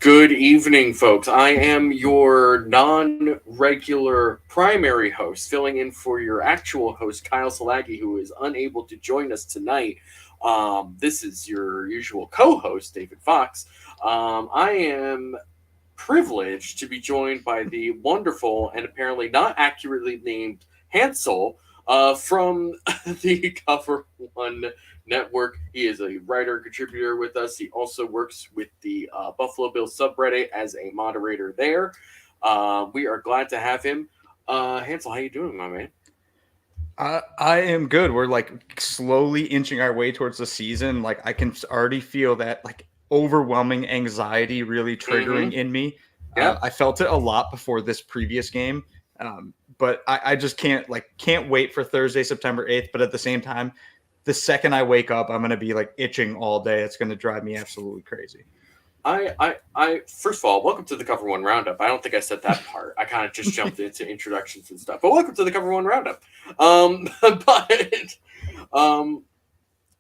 Good evening, folks. I am your non-regular primary host, filling in for your actual host, Kyle Salagi, who is unable to join us tonight. This is your usual co-host, David Faux. I am privileged to be joined by the wonderful and apparently not accurately named Hansel from the Cover One Network. He is a writer contributor with us. He also works with the Buffalo Bills subreddit as a moderator there. We are glad to have him. Hansel, how you doing, my man? I am good. We're like slowly inching our way towards the season. Like I can already feel that like overwhelming anxiety really Mm-hmm. triggering in me. Yep. I felt it a lot before this previous game, but I just can't wait for Thursday, September 8th. But at the same time, the second I wake up, I'm gonna be like itching all day. It's gonna drive me absolutely crazy. First of all, welcome to the Cover One Roundup. I don't think I said that part. I kind of just jumped into introductions and stuff. But welcome to the Cover One Roundup. But um,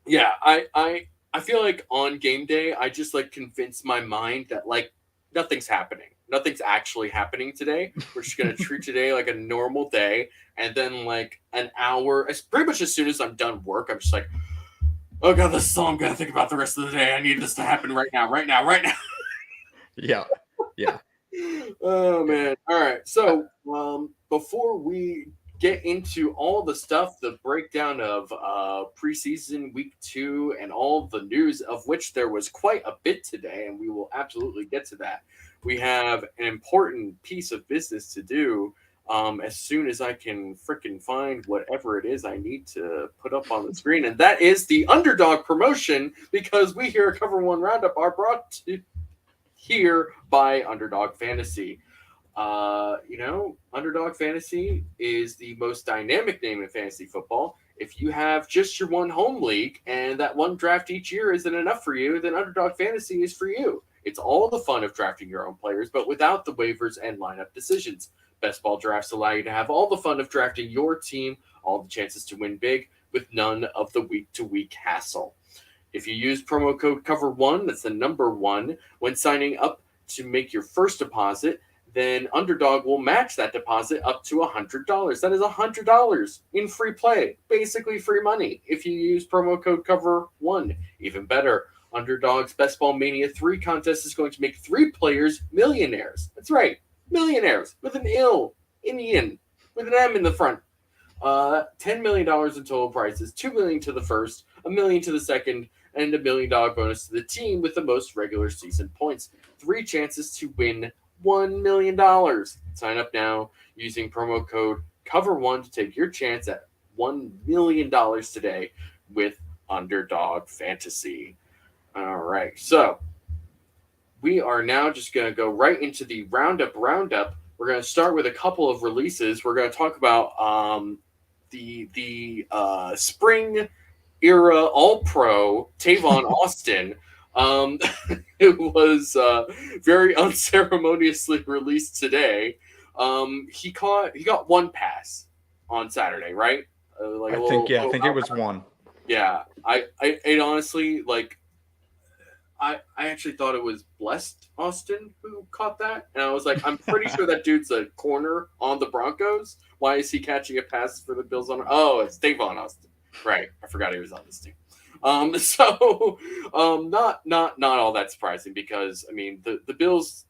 yeah, I feel like on game day, I just like convince my mind that like nothing's happening. Nothing's actually happening today. We're just gonna treat today like a normal day, and then like an hour, pretty much as soon as I'm done work, I'm just like, oh god, this is all I'm gonna think about the rest of the day. I need this to happen right now, right now, right now. Yeah, yeah. Oh man! All right, so before we get into all the stuff, the breakdown of preseason week 2 and all the news, of which there was quite a bit today, and we will absolutely get to that. We have an important piece of business to do. As soon as I can freaking find whatever it is I need to put up on the screen, and that is the underdog promotion, because we here at Cover One Roundup are brought to here by Underdog Fantasy. Underdog Fantasy is the most dynamic name in fantasy football. If you have just your one home league and that one draft each year isn't enough for you, then Underdog Fantasy is for you. It's all the fun of drafting your own players, but without the waivers and lineup decisions. Best ball drafts allow you to have all the fun of drafting your team, all the chances to win big, with none of the week to week hassle. If you use promo code COVER1, that's the number 1, when signing up to make your first deposit, then Underdog will match that deposit up to $100. That is $100 in free play, basically free money, if you use promo code COVER1. Even better, Underdog's Best Ball Mania 3 contest is going to make 3 players millionaires. That's right, millionaires, with an Indian, with an M in the front. $10 million in total prizes, $2 million to the first, $1 million to the second, and $1 million bonus to the team with the most regular season points. 3 chances to win $1 million. Sign up now using promo code COVER1 to take your chance at $1 million today with Underdog Fantasy. All right, so we are now just going to go right into the Roundup. We're going to start with a couple of releases. We're going to talk about the spring era All Pro Tavon Austin. It was very unceremoniously released today. He got one pass on Saturday, right? I think it was one. Yeah, I honestly like. I actually thought it was Blessed Austin who caught that, and I was like, I'm pretty sure that dude's a corner on the Broncos. Why is he catching a pass for the Bills on? Oh, it's Davon Austin, right? I forgot he was on this team. Not all that surprising, because I mean the Bills,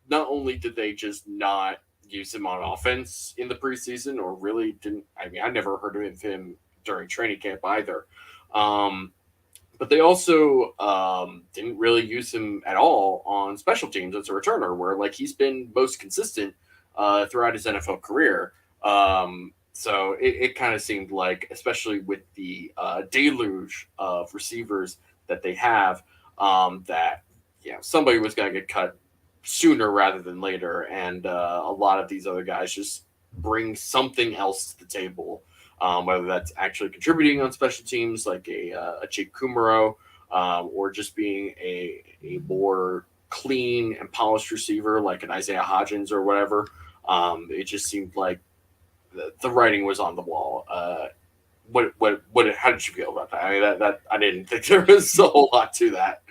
not only did they just not use him on offense in the preseason, or really didn't. I mean, I never heard of him during training camp either. But they also didn't really use him at all on special teams as a returner, where like he's been most consistent throughout his NFL career. So it kind of seemed like, especially with the deluge of receivers that they have, that somebody was going to get cut sooner rather than later, and a lot of these other guys just bring something else to the table. Whether that's actually contributing on special teams like a Jake Kumaro, or just being a more clean and polished receiver like an Isaiah Hodgins or whatever. It just seemed like the writing was on the wall. How did you feel about that? I mean, that I didn't think there was a whole lot to that.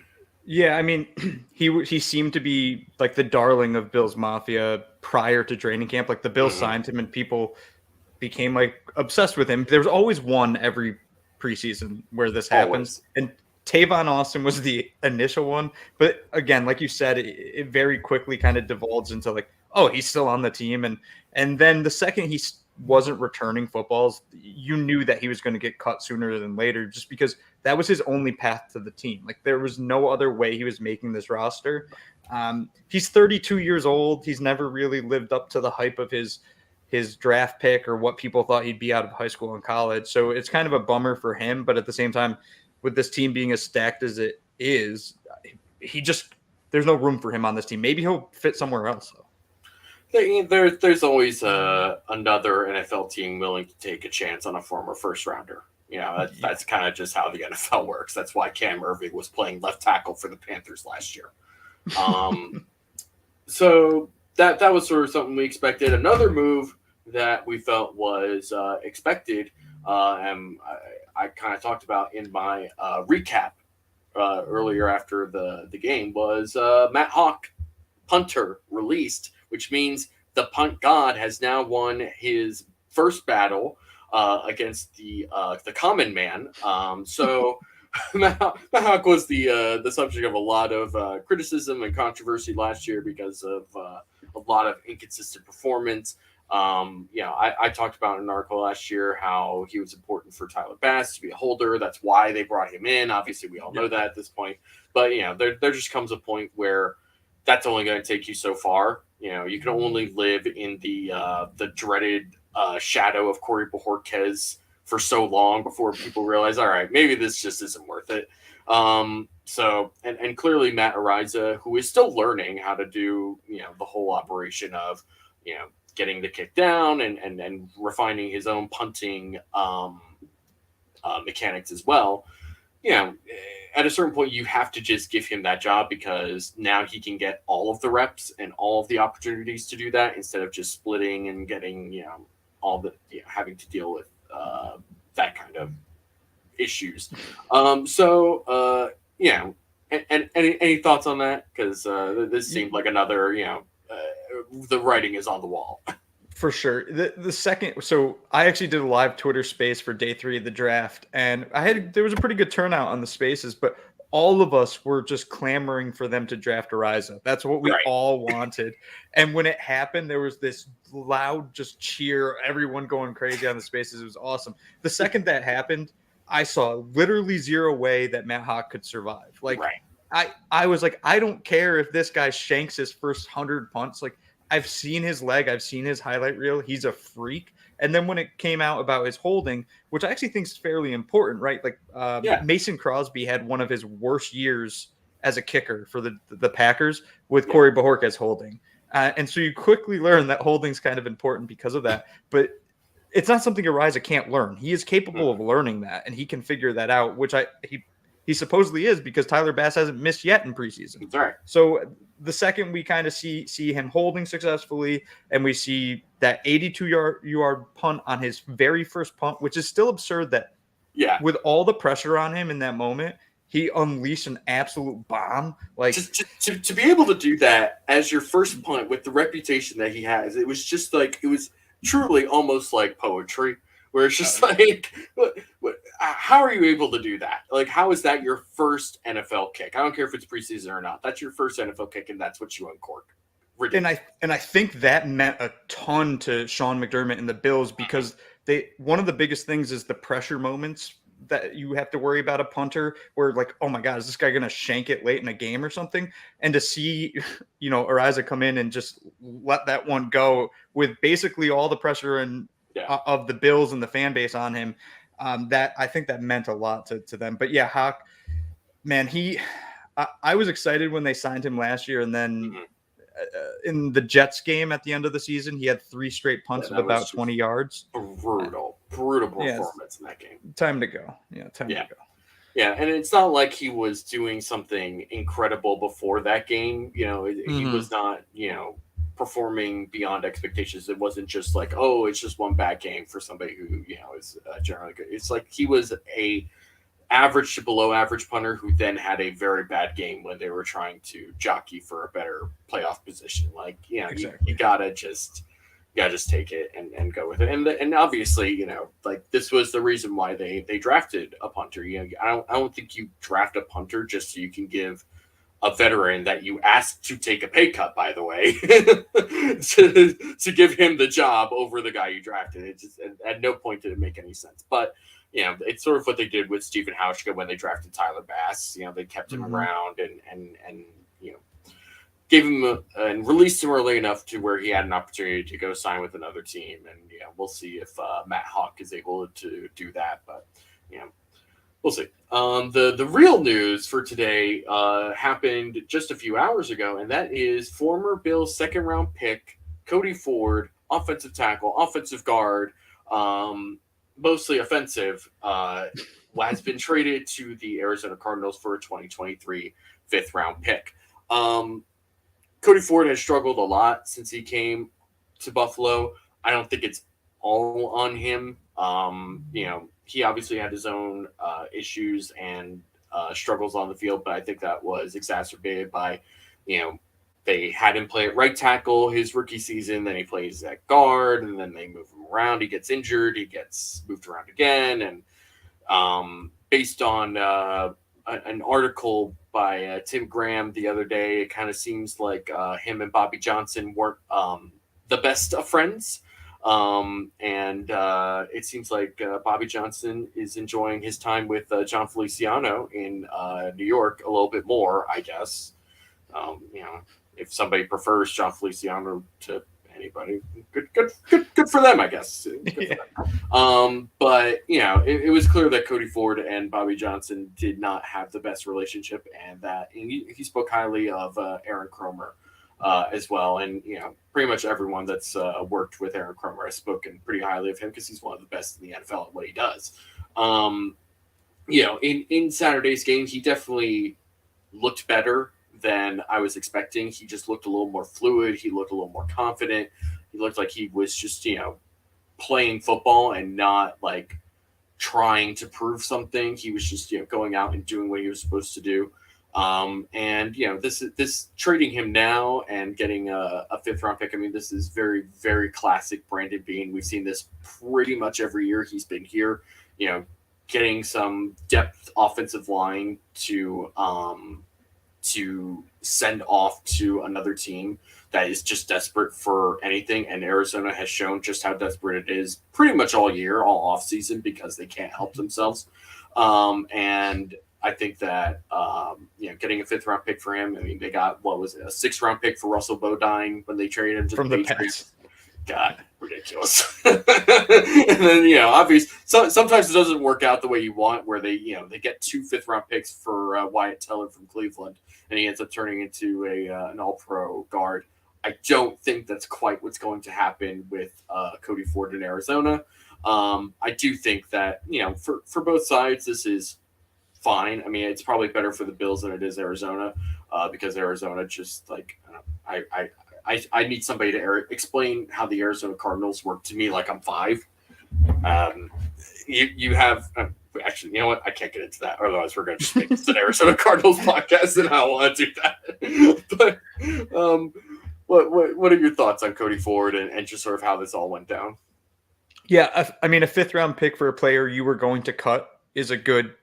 Yeah, I mean, he seemed to be like the darling of Bills Mafia prior to training camp. Like the Bills signed him, and people became like obsessed with him. There was always one every preseason where this happens, Always. and Tavon Austin was the initial one. But again, like you said, it very quickly kind of divulged into like, oh, he's still on the team, and then the second he wasn't returning footballs, you knew that he was going to get cut sooner than later, just because that was his only path to the team. Like there was no other way he was making this roster. He's 32 years old. He's never really lived up to the hype of his draft pick or what people thought he'd be out of high school and college. So it's kind of a bummer for him. But at the same time, with this team being as stacked as it is, there's no room for him on this team. Maybe he'll fit somewhere else though. There's always another NFL team willing to take a chance on a former first rounder. That's kind of just how the NFL works. That's why Cam Irving was playing left tackle for the Panthers last year. So that was sort of something we expected. Another move that we felt was expected, and I kind of talked about in my recap earlier after the game, was Matt Hawk, punter, released, which means the punt god has now won his first battle against the common man. So Matt Hawk was the subject of a lot of criticism and controversy last year because of a lot of inconsistent performance. I talked about in an article last year how he was important for Tyler Bass to be a holder. That's why they brought him in. Obviously, we all know that at this point. But there just comes a point where that's only going to take you so far. You can only live in the dreaded shadow of Corey Bojorquez for so long before people realize, all right, maybe this just isn't worth it. So clearly Matt Araiza, who is still learning how to do, the whole operation of, getting the kick down and refining his own punting mechanics as well. At a certain point, you have to just give him that job because now he can get all of the reps and all of the opportunities to do that instead of just splitting and getting, all the having to deal with that kind of issues. Any thoughts on that? Because this seemed like another, the writing is on the wall. For sure. The second, so I actually did a live Twitter space for day 3 of the draft, and there was a pretty good turnout on the spaces, but all of us were just clamoring for them to draft Araiza. That's what we all wanted. And when it happened, there was this loud just cheer, everyone going crazy on the spaces. It was awesome. The second that happened, I saw literally zero way that Matt Hawk could survive. Like I was like, I don't care if this guy shanks his first 100 punts. Like, I've seen his leg. I've seen his highlight reel. He's a freak. And then when it came out about his holding, which I actually think is fairly important, right? Like Mason Crosby had one of his worst years as a kicker for the Packers with Corey Bojorquez holding. And so you quickly learn that holding's kind of important because of that. But it's not something Araiza can't learn. He is capable of learning that, and he can figure that out, which he supposedly is because Tyler Bass hasn't missed yet in preseason. That's right. So the second we kind of see him holding successfully, and we see that 82-yard punt on his very first punt, which is still absurd that with all the pressure on him in that moment, he unleashed an absolute bomb. Like to be able to do that as your first punt with the reputation that he has, it was just like, it was truly almost like poetry. Where it's just like, how are you able to do that? Like, how is that your first NFL kick? I don't care if it's preseason or not. That's your first NFL kick, and that's what you uncork. And I think that meant a ton to Sean McDermott and the Bills because one of the biggest things is the pressure moments that you have to worry about a punter where like, oh my God, is this guy going to shank it late in a game or something? And to see, Araiza come in and just let that one go with basically all the pressure and of the Bills and the fan base on him, that I think that meant a lot to them. But yeah, Hawk, man, I was excited when they signed him last year, and then in the Jets game at the end of the season, he had 3 straight punts of about 20 yards. Brutal performance in that game. Time to go. Time to go. Yeah, and it's not like he was doing something incredible before that game. He was not, performing beyond expectations. It wasn't just like, oh, it's just one bad game for somebody who, is generally good. It's like he was average to below average punter who then had a very bad game when they were trying to jockey for a better playoff position. Like, Exactly. you gotta just take it and go with it. And obviously, like this was the reason why they drafted a punter. I don't think you draft a punter just so you can give a veteran that you asked to take a pay cut, by the way, to give him the job over the guy you drafted. It just at no point did it make any sense. But it's sort of what they did with Stephen Hauschka when they drafted Tyler Bass. They kept him around and gave him and released him early enough to where he had an opportunity to go sign with another team. And we'll see if Matt Hawk is able to do that. But we'll see. The real news for today happened just a few hours ago, and that is former Bills second round pick Cody Ford, offensive tackle, offensive guard, mostly offensive, has been traded to the Arizona Cardinals for a 2023 fifth round pick. Cody Ford has struggled a lot since he came to Buffalo. I don't think it's all on him. He obviously had his own issues and struggles on the field, but I think that was exacerbated by, they had him play at right tackle his rookie season, then he plays at guard, and then they move him around. He gets injured, he gets moved around again, and based on an article by Tim Graham the other day, it kind of seems like him and Bobby Johnson weren't the best of friends. And it seems like Bobby Johnson is enjoying his time with John Feliciano in New York a little bit more, I guess. If somebody prefers John Feliciano to anybody, good for them, I guess. But it was clear that Cody Ford and Bobby Johnson did not have the best relationship, and that he spoke highly of Aaron Kromer as well. And pretty much everyone that's worked with Aaron Kromer has spoken pretty highly of him because he's one of the best in the NFL at what he does. In Saturday's game, he definitely looked better than I was expecting. He just looked a little more fluid. He looked a little more confident. He looked like he was just, playing football and not like trying to prove something. He was just, going out and doing what he was supposed to do. This trading him now and getting a fifth round pick. I mean, this is very, very classic Brandon Beane. We've seen this pretty much every year he's been here, getting some depth offensive line to send off to another team that is just desperate for anything. And Arizona has shown just how desperate it is pretty much all year, all off season, because they can't help themselves. And I think that, getting a fifth round pick for him, I mean, they got, what was it, a sixth round pick for Russell Bodine when they traded him to from the Patriots. God, ridiculous. And then, obviously, sometimes it doesn't work out the way you want, where they get 2 fifth round picks for Wyatt Teller from Cleveland, and he ends up turning into an all-pro guard. I don't think that's quite what's going to happen with Cody Ford in Arizona. I do think that, for both sides, this is fine. I mean, it's probably better for the Bills than it is Arizona, because Arizona just, like, I need somebody to explain how the Arizona Cardinals work to me like I'm 5. You have actually, you know what? I can't get into that. Otherwise, we're going to just make this an Arizona Cardinals podcast, and I don't want to do that. But what are your thoughts on Cody Ford and just sort of how this all went down? Yeah, I mean, a fifth round pick for a player you were going to cut is good.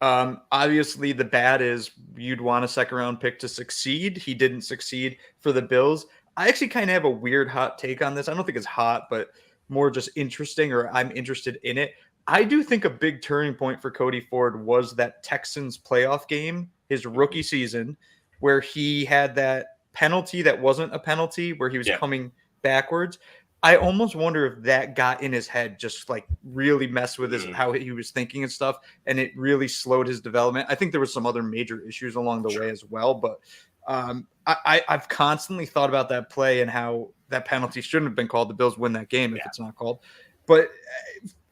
Obviously, the bad is you'd want a second round pick to succeed. He didn't succeed for the Bills. I actually kind of have a weird hot take on this. I don't think it's hot, but more just interesting, or I'm interested in it. I do think a big turning point for Cody Ford was that Texans playoff game, his rookie season, where he had that penalty that wasn't a penalty, where he was coming backwards. I almost wonder if that got in his head, just like really messed with how he was thinking and stuff, and it really slowed his development. I think there was some other major issues along the way as well, but I've constantly thought about that play and how that penalty shouldn't have been called. The Bills win that game if it's not called. But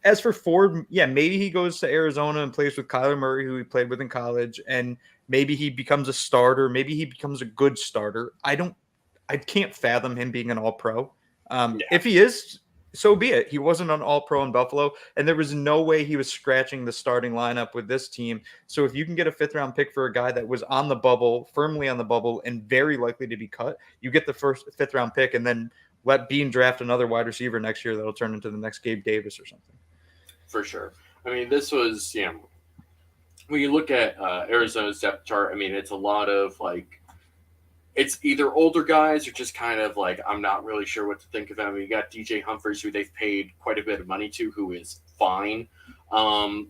as for Ford, maybe he goes to Arizona and plays with Kyler Murray, who he played with in college, and maybe he becomes a starter. Maybe he becomes a good starter. I can't fathom him being an all-pro. If he is, so be it. He wasn't an all-pro in Buffalo, and there was no way he was scratching the starting lineup with this team. So if you can get a fifth-round pick for a guy that was on the bubble, firmly on the bubble, and very likely to be cut, you get the first fifth-round pick, and then let Bean draft another wide receiver next year that'll turn into the next Gabe Davis or something. For sure. I mean, this was, when you look at Arizona's depth chart, I mean, it's a lot of like, it's either older guys or just kind of like, I'm not really sure what to think of them. I mean, you got DJ Humphries, who they've paid quite a bit of money to, who is fine.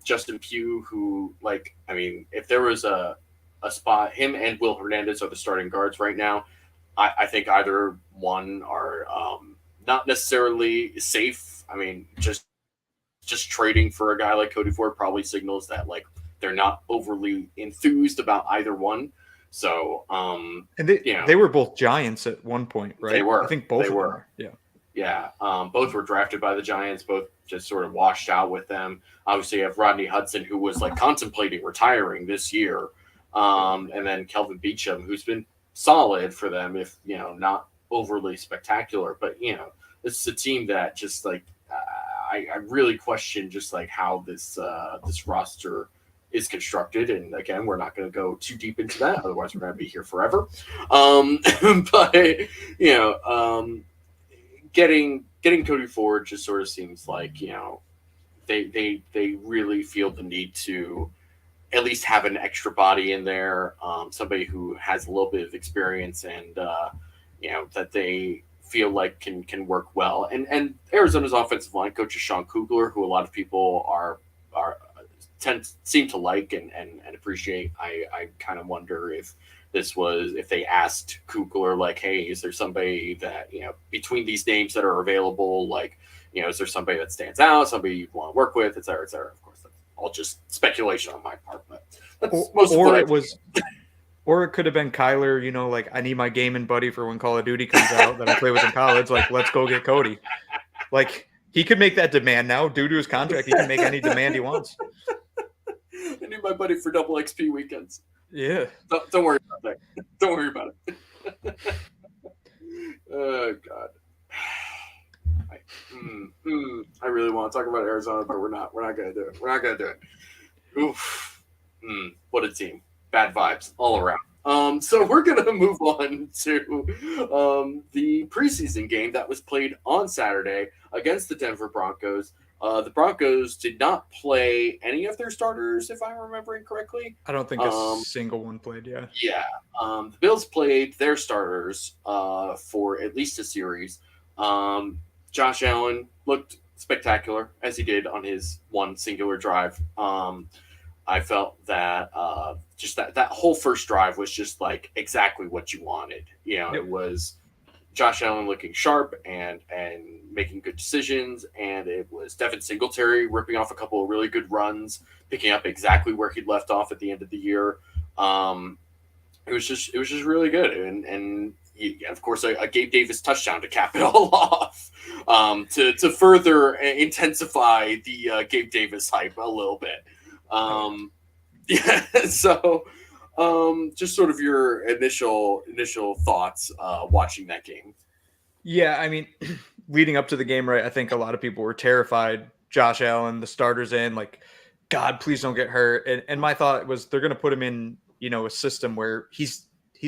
Justin Pugh, who, like, I mean, if there was a spot, him and Will Hernandez are the starting guards right now. I think either one are not necessarily safe. I mean, just trading for a guy like Cody Ford probably signals that, like, they're not overly enthused about either one. So, and they were both Giants at one point, right? They were. I think both they of were. them were. Yeah. Yeah. Both were drafted by the Giants. Both just sort of washed out with them. Obviously, you have Rodney Hudson, who was like contemplating retiring this year, and then Kelvin Beachum, who's been solid for them, if not overly spectacular. But this is a team that just like I really question just like how this roster is constructed. And again, we're not going to go too deep into that, otherwise we're going to be here forever. But getting Cody Ford just sort of seems like they really feel the need to at least have an extra body in there, somebody who has a little bit of experience and that they feel like can work well. And Arizona's offensive line coach is Sean Kugler, who a lot of people seem to like and appreciate. I kind of wonder if they asked Kugler, like, hey, is there somebody that between these names that are available, like, is there somebody that stands out, somebody you want to work with, et cetera, et cetera. Of course, that's all just speculation on my part, but that's most of what it was. Or it could have been Kyler, like, I need my gaming buddy for when Call of Duty comes out that I play with in college. Like, let's go get Cody. Like, he could make that demand now. Due to his contract, he can make any demand he wants. I need my buddy for double XP weekends. Yeah. Don't worry about that. Don't worry about it. Oh, God. I really want to talk about Arizona, but we're not going to do it. We're not going to do it. Oof. What a team. Bad vibes all around. So we're going to move on to the preseason game that was played on Saturday against the Denver Broncos. The Broncos did not play any of their starters, if I'm remembering correctly. I don't think a single one played, yeah. Yeah. The Bills played their starters for at least a series. Josh Allen looked spectacular, as he did on his one singular drive. I felt that just that whole first drive was just like exactly what you wanted. Yep. It was Josh Allen looking sharp and making good decisions, and it was Devin Singletary ripping off a couple of really good runs, picking up exactly where he'd left off at the end of the year. It was just really good, and of course a Gabe Davis touchdown to cap it all off, to further intensify the Gabe Davis hype a little bit. So just sort of your initial thoughts watching that game. Yeah, I mean, leading up to the game, right, I think a lot of people were terrified. Josh Allen, the starters in, like, God, please don't get hurt. And my thought was they're going to put him in, a system where he's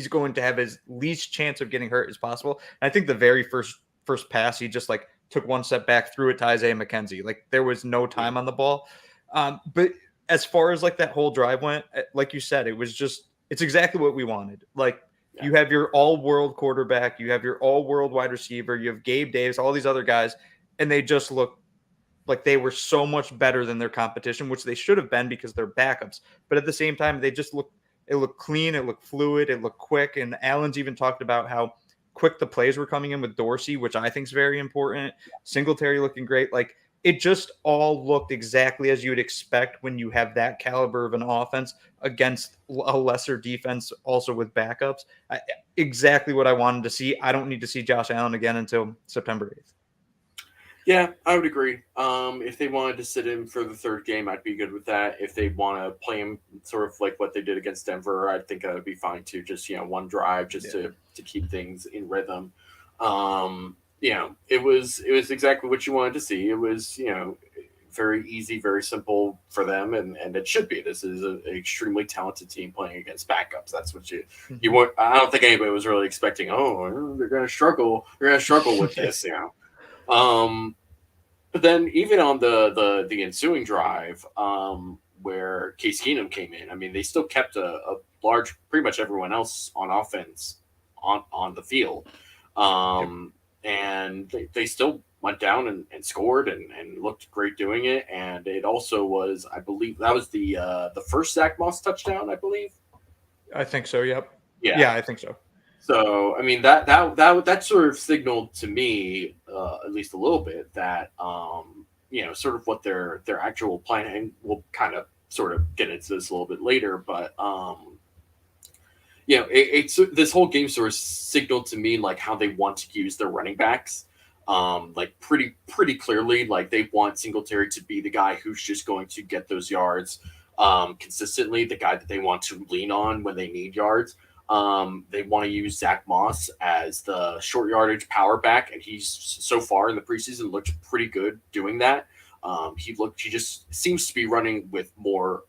going to have his least chance of getting hurt as possible. And I think the very first pass, he just like took one step back, threw it to Isaiah McKenzie. Like, there was no time on the ball. But as far as like that whole drive went, like you said, it's exactly what we wanted. Like, you have your all-world quarterback, you have your all-world wide receiver, you have Gabe Davis, all these other guys, and they just look like they were so much better than their competition, which they should have been because they're backups. But at the same time, it looked clean, it looked fluid, it looked quick. And Allen's even talked about how quick the plays were coming in with Dorsey, which I think is very important. Singletary looking great. Like, it just all looked exactly as you would expect when you have that caliber of an offense against a lesser defense, also with backups. Exactly what I wanted to see. I don't need to see Josh Allen again until September 8th. Yeah, I would agree. If they wanted to sit him for the third game, I'd be good with that. If they want to play him sort of like what they did against Denver, I think that would be fine too. Just, one drive just to keep things in rhythm. it was exactly what you wanted to see. It was, very easy, very simple for them, and it should be. This is an extremely talented team playing against backups. That's what you want. I don't think anybody was really expecting. Oh, they're going to struggle. They're going to struggle with this, But then even on the ensuing drive, where Case Keenum came in, I mean, they still kept a large, pretty much everyone else on offense on the field. And they still went down and scored and looked great doing it. And it also was, I believe, that was the first Zach Moss touchdown, I believe. I think so. Yep. Yeah. Yeah, I think so. So, I mean, that sort of signaled to me, at least a little bit, that, sort of what their actual plan, and we'll kind of sort of get into this a little bit later, but, it's this whole game sort of signaled to me like how they want to use their running backs, like pretty clearly. Like they want Singletary to be the guy who's just going to get those yards consistently, the guy that they want to lean on when they need yards. They want to use Zach Moss as the short yardage power back, and he's so far in the preseason looked pretty good doing that. He just seems to be running with more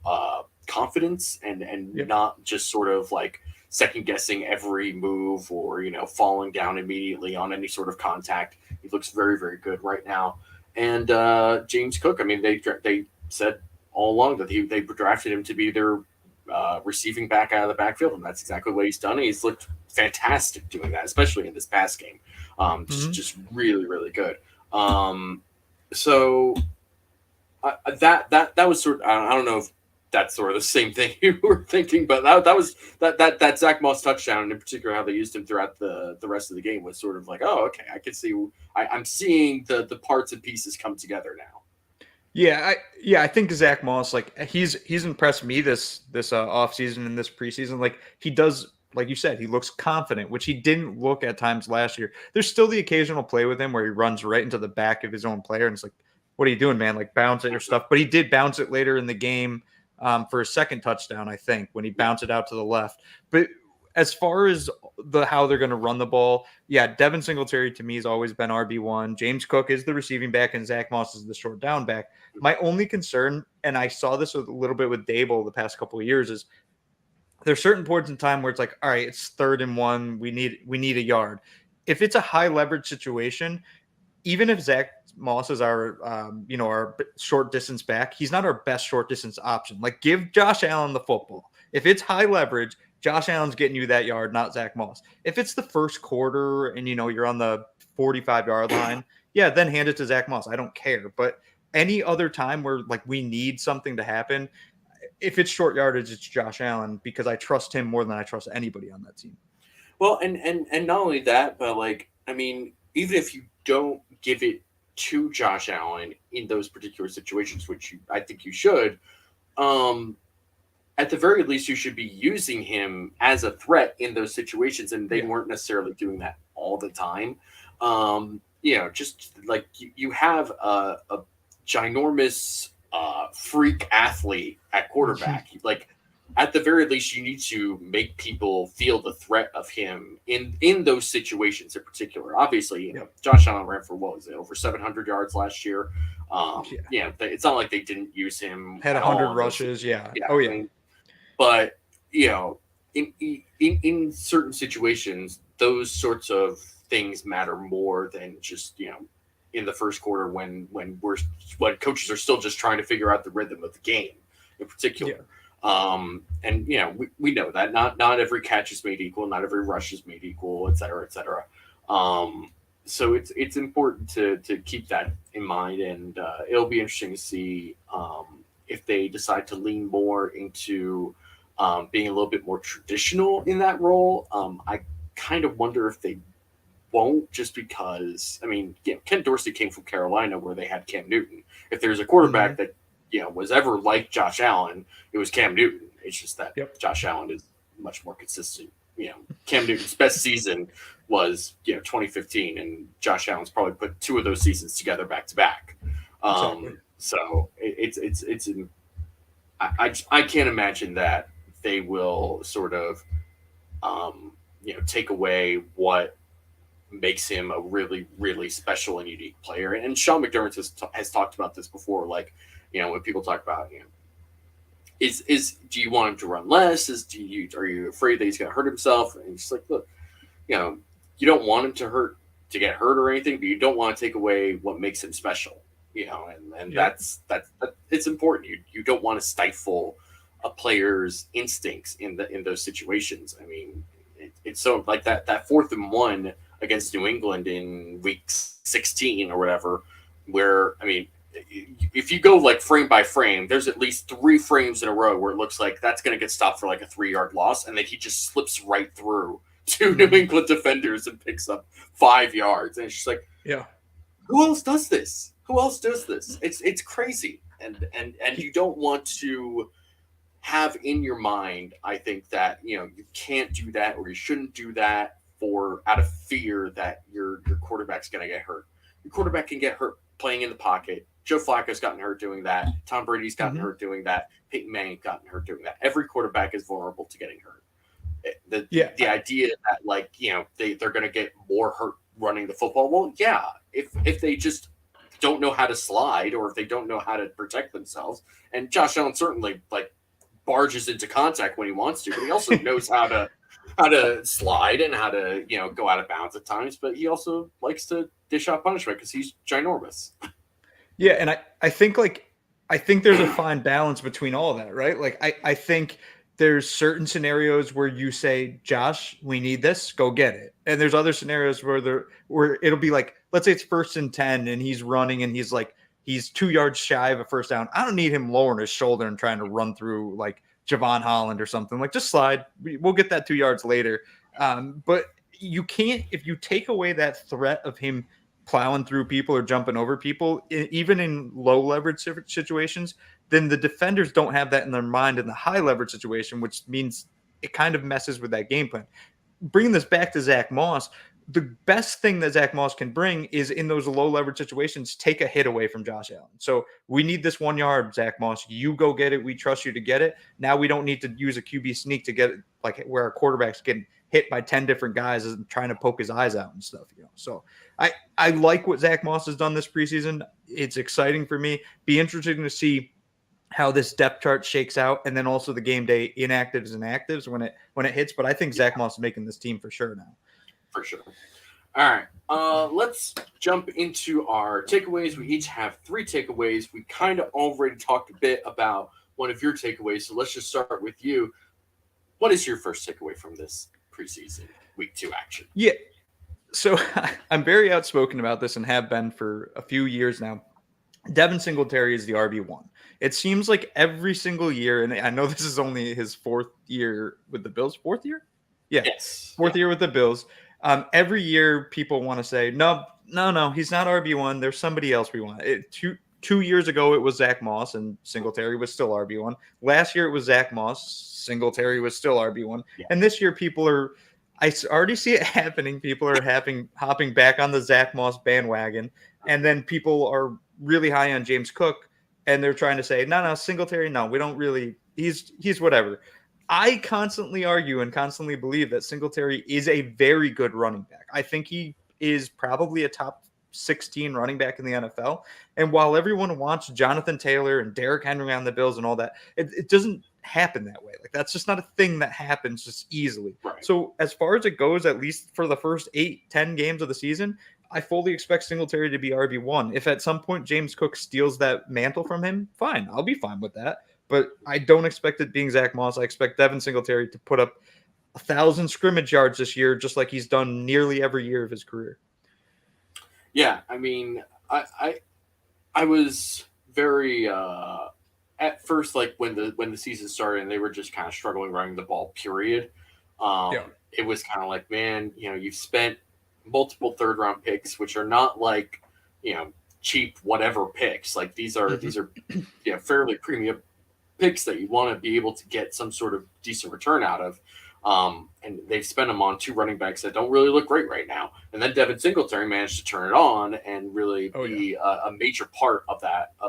confidence and not just sort of like second guessing every move or falling down immediately on any sort of contact. He looks very, very good right now. And James Cook, I mean, they said all along that they drafted him to be their receiving back out of the backfield, and that's exactly what he's done. He's looked fantastic doing that, especially in this past game. Just really, really good. So that was sort of, I don't know if that's sort of the same thing you were thinking, but that was that Zach Moss touchdown, and in particular how they used him throughout the rest of the game, was sort of like, oh, okay, I can see, I'm seeing the parts and pieces come together now. Yeah, I think Zach Moss, like he's impressed me this offseason and this preseason. Like he does, like you said, he looks confident, which he didn't look at times last year. There's still the occasional play with him where he runs right into the back of his own player, and it's like, what are you doing, man? Like bounce at your stuff. But he did bounce it later in the game for a second touchdown, I think, when he bounced it out to the left. But as far as how they're going to run the ball, yeah, Devin Singletary to me has always been RB1. James Cook is the receiving back, and Zach Moss is the short down back. My only concern, and I saw this a little bit with Dable the past couple of years, is there's certain points in time where it's like, all right, it's 3rd and 1, we need a yard. If it's a high leverage situation, even if Zach Moss is our short distance back, he's not our best short distance option. Like give Josh Allen the football. If it's high leverage, Josh Allen's getting you that yard, not Zach Moss. If it's the first quarter and you're on the 45-yard line, yeah, then hand it to Zach Moss. I don't care. But any other time where like we need something to happen, if it's short yardage, it's Josh Allen, because I trust him more than I trust anybody on that team. Well, and not only that, but like, I mean, even if you don't give it to Josh Allen in those particular situations, which I think you should, at the very least, you should be using him as a threat in those situations, and they weren't necessarily doing that all the time. Just like you have a ginormous freak athlete at quarterback. Like at the very least, you need to make people feel the threat of him in those situations in particular. Obviously, Josh Allen ran for what was it, over 700 yards last year. It's not like they didn't use him. Had 100 rushes. Yeah. Oh yeah. I mean, but in certain situations, those sorts of things matter more than just in the first quarter when coaches are still just trying to figure out the rhythm of the game in particular. And we know that not every catch is made equal, not every rush is made equal, et cetera, et cetera. So it's important to keep that in mind, and it'll be interesting to see if they decide to lean more into being a little bit more traditional in that role. I kind of wonder if they won't, just because, I mean, Ken Dorsey came from Carolina where they had Cam Newton. If there's a quarterback that was ever like Josh Allen, it was Cam Newton. It's just that Josh Allen is much more consistent. Cam Newton's best season was 2015, and Josh Allen's probably put 2 of those seasons together back to back. So I can't imagine that they will sort of take away what makes him a really, really special and unique player. And Sean McDermott has talked about this before. Like, when people talk about, is do you want him to run less? Are you afraid that he's going to hurt himself? And he's like, look, you don't want him to get hurt or anything, but you don't want to take away what makes him special. And that's it's important. You don't want to stifle a player's instincts in those situations. I mean, it's so like that 4th and 1 against New England in week 16 or whatever, where, I mean, if you go like frame by frame, there's at least 3 frames in a row where it looks like that's going to get stopped for like a 3-yard loss, and then he just slips right through 2 New England defenders and picks up 5 yards. And it's just like, who else does this? It's crazy. And you don't want to have in your mind, I think, that you can't do that or you shouldn't do that out of fear that your quarterback's going to get hurt. Your quarterback can get hurt playing in the pocket. Joe Flacco's gotten hurt doing that. Tom Brady's gotten hurt doing that. Peyton Manning's gotten hurt doing that. Every quarterback is vulnerable to getting hurt. The idea that they're going to get more hurt running the football. Well, yeah, if they just don't know how to slide or if they don't know how to protect themselves. And Josh Allen certainly barges into contact when he wants to, but he also knows how to slide and how to go out of bounds at times. But he also likes to dish out punishment because he's ginormous. Yeah, and I think there's a fine balance between all of that, right? Like I think there's certain scenarios where you say, Josh, we need this, go get it. And there's other scenarios where it'll be like, let's say it's 1st and 10 and he's running and he's 2 yards shy of a first down. I don't need him lowering his shoulder and trying to run through like Javon Holland or something. Like, just slide. We'll get that 2 yards later. But you can't, if you take away that threat of him plowing through people or jumping over people, even in low leverage situations, then the defenders don't have that in their mind in the high leverage situation, which means it kind of messes with that game plan. Bringing this back to Zach Moss, the best thing that Zach Moss can bring is in those low leverage situations, take a hit away from Josh Allen. So we need this 1 yard, Zach Moss. You go get it. We trust you to get it. Now we don't need to use a QB sneak to get it, like where our quarterback's getting hit by 10 different guys and trying to poke his eyes out and stuff. So I like what Zach Moss has done this preseason. It's exciting for me. Be interesting to see how this depth chart shakes out, and then also the game day inactives and actives when it hits. But I think Zach Moss is making this team for sure now. For sure. All right. Let's jump into our takeaways. We each have 3 takeaways. We kind of already talked a bit about one of your takeaways, so let's just start with you. What is your first takeaway from this preseason week 2 action? Yeah. So I'm very outspoken about this and have been for a few years now. Devin Singletary is the RB1. It seems like every single year, and I know this is only his 4th year with the Bills. 4th year? Yeah. Yes. 4th year with the Bills. Every year people want to say, no, he's not RB1. There's somebody else we want. 2 years ago, it was Zach Moss, and Singletary was still RB1. Last year, it was Zach Moss. Singletary was still RB1. Yeah. And this year, I already see it happening. People are hopping back on the Zach Moss bandwagon. And then people are really high on James Cook, and they're trying to say, no, Singletary, no, we don't really, he's whatever. I constantly argue and constantly believe that Singletary is a very good running back. I think he is probably a top 16 running back in the NFL. And while everyone wants Jonathan Taylor and Derrick Henry on the Bills and all that, it doesn't happen that way. Like, that's just not a thing that happens just easily. Right. So as far as it goes, at least for the first 8-10 games of the season, I fully expect Singletary to be RB1. If at some point James Cook steals that mantle from him, fine. I'll be fine with that. But I don't expect it being Zach Moss. I expect Devin Singletary to put up 1,000 scrimmage yards this year, just like he's done nearly every year of his career. Yeah, I mean, I was very at first, like when the season started and they were just kind of struggling running the ball. Period. It was kind of like, man, you've spent multiple 3rd-round picks, which are not like cheap whatever picks. Like these are fairly premium picks that you want to be able to get some sort of decent return out of. And they've spent them on 2 running backs that don't really look great right now. And then Devin Singletary managed to turn it on and really be a major part of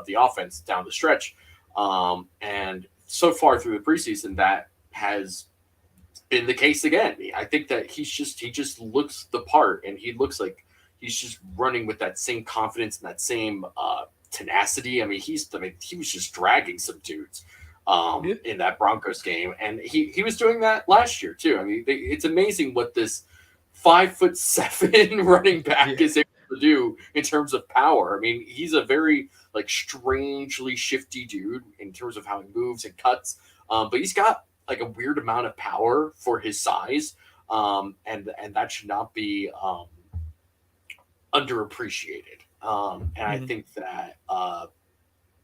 the offense down the stretch. And so far through the preseason, that has been the case again. I think that he just looks the part, and he looks like he's just running with that same confidence and that same tenacity. I mean, he was just dragging some dudes in that Broncos game, and he was doing that last year too. I mean, it's amazing what this 5'7" running back is able to do in terms of power. I mean, he's a very like strangely shifty dude in terms of how he moves and cuts, but he's got like a weird amount of power for his size, and that should not be underappreciated. And I think that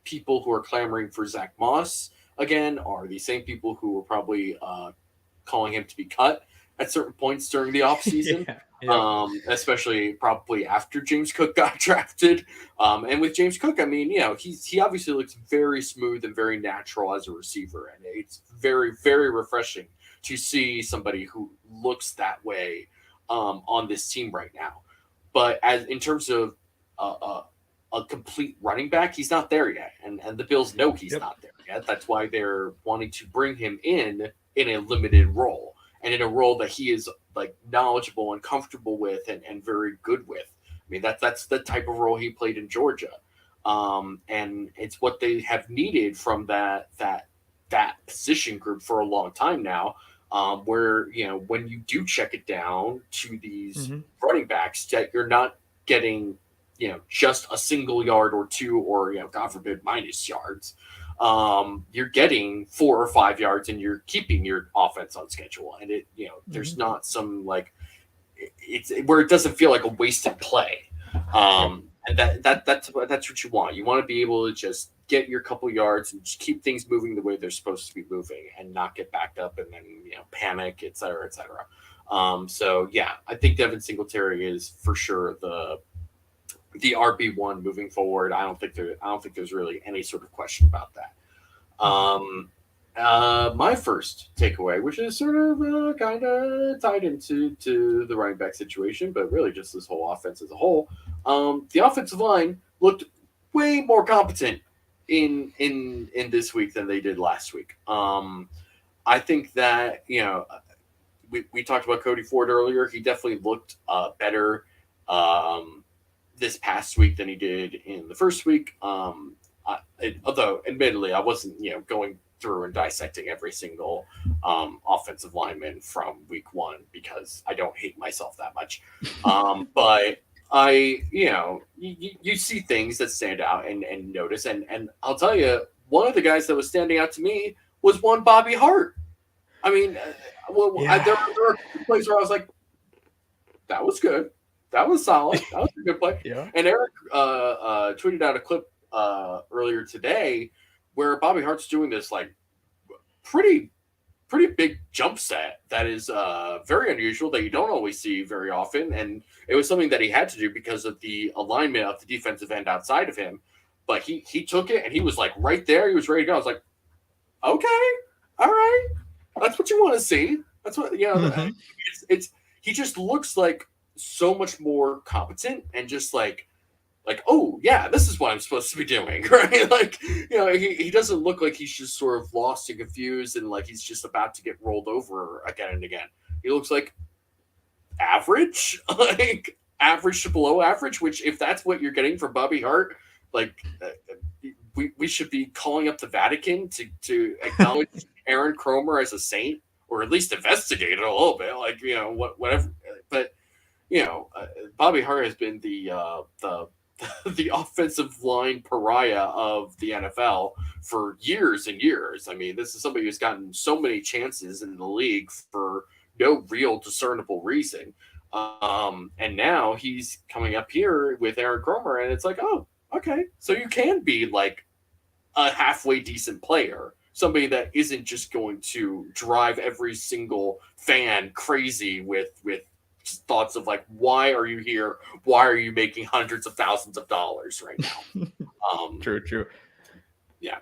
people who are clamoring for Zach Moss again are the same people who were probably calling him to be cut at certain points during the offseason, especially probably after James Cook got drafted. And with James Cook, I mean, you know, he obviously looks very smooth and very natural as a receiver. And it's very, very refreshing to see somebody who looks that way on this team right now. But as in terms of a complete running back, he's not there yet. And the Bills know he's not there yet. That's why they're wanting to bring him in a limited role, and in a role that he is like knowledgeable and comfortable with and very good with. I mean, that's the type of role he played in Georgia. And it's what they have needed from that position group for a long time now, where, you know, when you do check it down to these running backs, that you're not getting, you know, just a single yard or two, or, you know, God forbid, minus yards. You're getting 4 or 5 yards, and you're keeping your offense on schedule. And it, you know, there's not some like it's where it doesn't feel like a wasted play. And that's what you want. You want to be able to just get your couple yards and just keep things moving the way they're supposed to be moving, and not get backed up and then, you know, panic, et cetera, et cetera. So yeah, I think Devin Singletary is for sure the RB1 moving forward. I don't think there's really any sort of question about that. My first takeaway, which is sort of kind of tied into the running back situation, but really just this whole offense as a whole. The offensive line looked way more competent in this week than they did last week. I think that, you know, we talked about Cody Ford earlier. He definitely looked better this past week than he did in the first week. Although, admittedly, I wasn't, you know, going through and dissecting every single offensive lineman from week one, because I don't hate myself that much. But I, you know, you see things that stand out and notice. And I'll tell you, one of the guys that was standing out to me was one Bobby Hart. I mean, there were plays where I was like, that was good. That was solid. That was a good play. Yeah. And Eric tweeted out a clip earlier today where Bobby Hart's doing this like pretty big jump set that is very unusual, that you don't always see very often. And it was something that he had to do because of the alignment of the defensive end outside of him. But he took it, and he was like right there. He was ready to go. I was like, okay, all right. That's what you want to see. That's what, you know, it's he just looks like so much more competent, and just like, oh yeah, this is what I'm supposed to be doing, right? Like, you know, he doesn't look like he's just sort of lost and confused, and like he's just about to get rolled over again and again. He looks like average, like average to below average, which, if that's what you're getting from Bobby Hart, like we should be calling up the Vatican to acknowledge Aaron Cromer as a saint, or at least investigate it a little bit, like, you know, whatever. But, you know, Bobby Hart has been the offensive line pariah of the NFL for years and years. I mean, this is somebody who's gotten so many chances in the league for no real discernible reason. And now he's coming up here with Aaron Cromer, and it's like, oh, okay. So you can be like a halfway decent player, somebody that isn't just going to drive every single fan crazy with thoughts of like, why are you here? Why are you making hundreds of thousands of dollars right now? True. Yeah.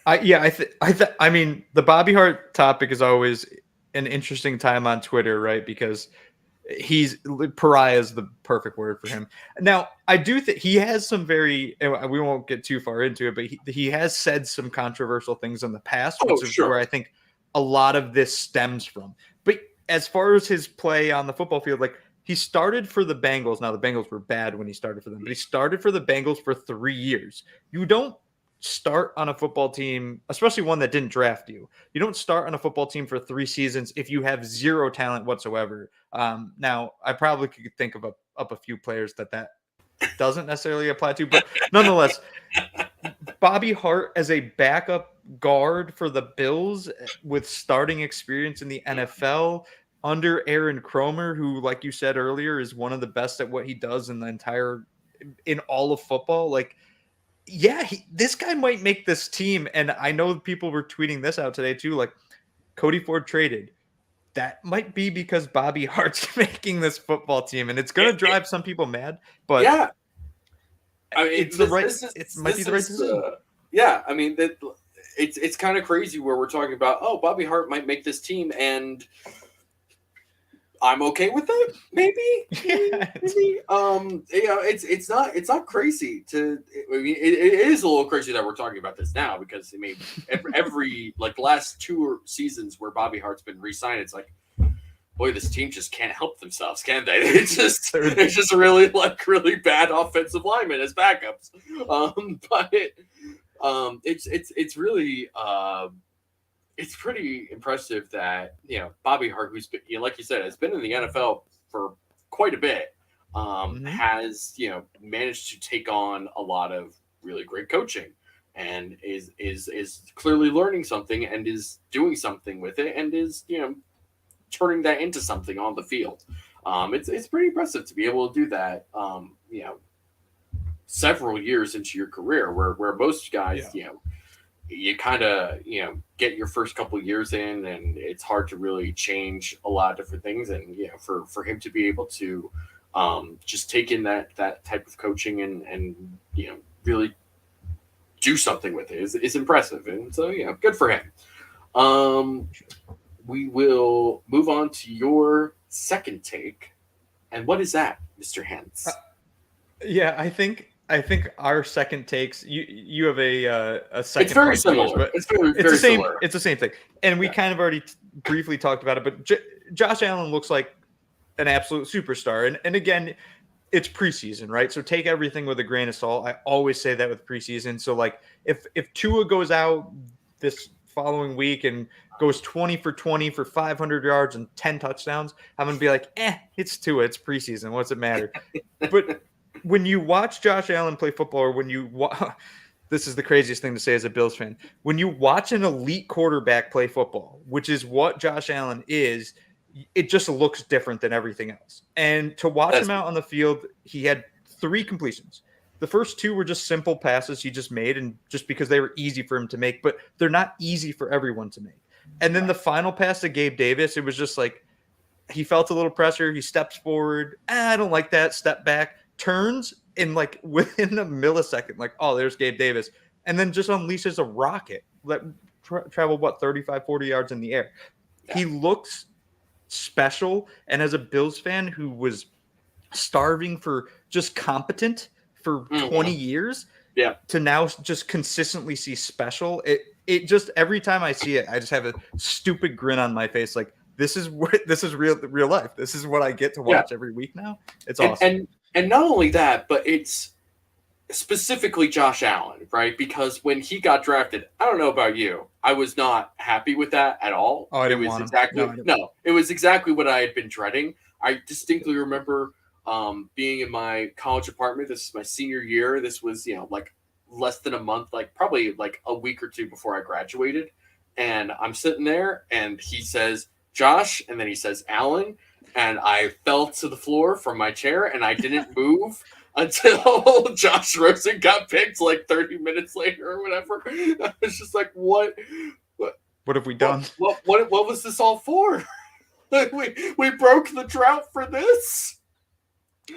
I mean, the Bobby Hart topic is always an interesting time on Twitter, right? Because pariah is the perfect word for him. Now, I do think he has some we won't get too far into it, but he has said some controversial things in the past, which is where I think a lot of this stems from. as far as his play on the football field, like he started for the Bengals. Now the Bengals were bad when he started for them, but he started for the Bengals for 3 years. You don't start on a football team, especially one that didn't draft you. You don't start on a football team for 3 seasons if you have zero talent whatsoever. Now I probably could think of a few players that doesn't necessarily apply to, but nonetheless, Bobby Hart as a backup guard for the Bills with starting experience in the NFL under Aaron Cromer, who, like you said earlier, is one of the best at what he does in all of football. Like, yeah, this guy might make this team. And I know people were tweeting this out today too. Like, Cody Ford traded. That might be because Bobby Hart's making this football team, and it's going to drive some people mad. But yeah, I mean, it's the right. It might be the right decision. Yeah, I mean that it's kind of crazy where we're talking about, oh, Bobby Hart might make this team, and I'm okay with it. Maybe. It's not crazy to. I mean, it is a little crazy that we're talking about this now because I mean, every like last 2 seasons where Bobby Hart's been re-signed, it's like, boy, this team just can't help themselves, can they? It's just really bad offensive linemen as backups. It's really. It's pretty impressive that Bobby Hart, who's been, like you said, has been in the NFL for quite a bit, has managed to take on a lot of really great coaching, and is clearly learning something and is doing something with it, and is turning that into something on the field. It's pretty impressive to be able to do that. Several years into your career, where most guys, you kind of get your first couple of years in and it's hard to really change a lot of different things, and for him to be able to just take in that type of coaching and really do something with it is impressive, and so good for him. We will move on to your second take, and what is that, Mr. Hans? I think our second takes. You have a second. It's very similar. But it's the same. Similar. It's the same thing, and we kind of already briefly talked about it. But Josh Allen looks like an absolute superstar, and again, it's preseason, right? So take everything with a grain of salt. I always say that with preseason. So like, if Tua goes out this following week and goes 20 for 20 for 500 yards and 10 touchdowns, I'm gonna be like, it's Tua. It's preseason. What's it matter? But when you watch Josh Allen play football, or when you this is the craziest thing to say as a Bills fan, when you watch an elite quarterback play football, which is what Josh Allen is, it just looks different than everything else. And to watch him out on the field, he had 3 completions. The first 2 were just simple passes he just made, and just because they were easy for him to make, but they're not easy for everyone to make. And then the final pass to Gabe Davis, it was just like he felt a little pressure. He steps forward. I don't like that. Step back. Turns in like within a millisecond, like, oh, there's Gabe Davis, and then just unleashes a rocket that traveled 35, 40 yards in the air. Yeah. He looks special, and as a Bills fan who was starving for just competent for 20 years, to now just consistently see special, it just every time I see it, I just have a stupid grin on my face, like this is real life. This is what I get to watch every week now. It's awesome. And not only that, but it's specifically Josh Allen, right? Because when he got drafted, I don't know about you, I was not happy with that at all. Oh, I didn't want him. It was exactly what I had been dreading. I distinctly remember being in my college apartment. This is my senior year. This was, like less than a month, like probably like a week or 2 before I graduated. And I'm sitting there and he says, Josh, and then he says, Allen. And I fell to the floor from my chair, and I didn't move until Josh Rosen got picked like 30 minutes later or whatever. I was just like, what have we done? What was this all for? we broke the drought for this?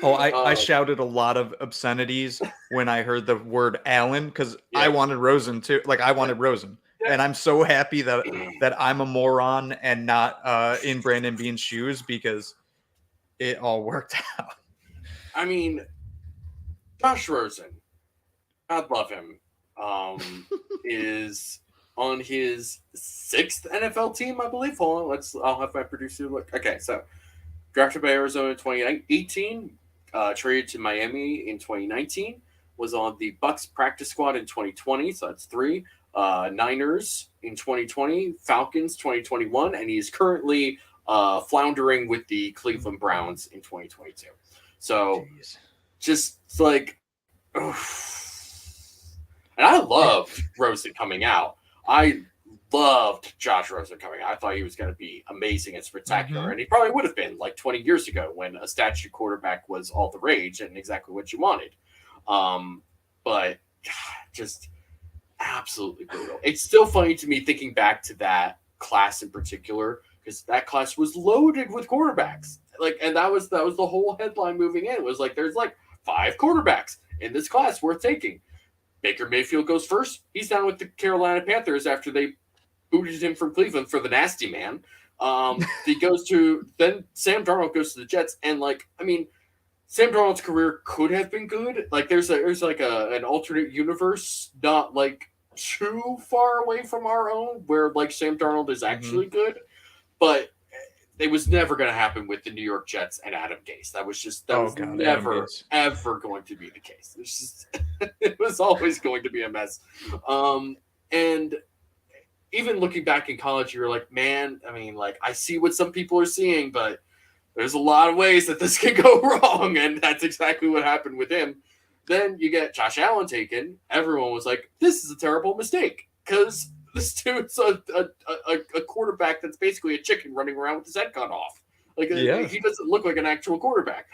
Oh, I shouted a lot of obscenities when I heard the word Allen, because I wanted Rosen too. Like, I wanted Rosen. Yeah. And I'm so happy that I'm a moron and not in Brandon Beane's shoes, because it all worked out. I mean, Josh Rosen, God love him, is on his 6th NFL team, I believe. Hold on, I'll have my producer look. Okay, so drafted by Arizona in 2018, traded to Miami in 2019, was on the Bucks practice squad in 2020, so that's 3. Niners in 2020, Falcons 2021, and he is currently floundering with the Cleveland Browns in 2022. So just like, and I loved Rosen coming out. I loved Josh Rosen coming out. I thought he was going to be amazing and spectacular, and he probably would have been like 20 years ago when a statue quarterback was all the rage and exactly what you wanted. But just absolutely brutal. It's still funny to me thinking back to that class in particular, because that class was loaded with quarterbacks. Like, and that was the whole headline moving in. It was like, there's like 5 quarterbacks in this class worth taking. Baker Mayfield goes first. He's down with the Carolina Panthers after they booted him from Cleveland for the nasty man. He goes to, then Sam Darnold goes to the Jets, and like, I mean, Sam Darnold's career could have been good. Like, there's like an alternate universe, not like too far away from our own, where like Sam Darnold is actually good, but it was never going to happen with the New York Jets and Adam Gase. That was never ever going to be the case. It's just, it was always going to be a mess. And even looking back in college, you were like, man, I mean, like, I see what some people are seeing, but there's a lot of ways that this can go wrong, and that's exactly what happened with him. Then you get Josh Allen taken. Everyone was like, this is a terrible mistake, because this dude's a quarterback that's basically a chicken running around with his head cut off. Like, he doesn't look like an actual quarterback.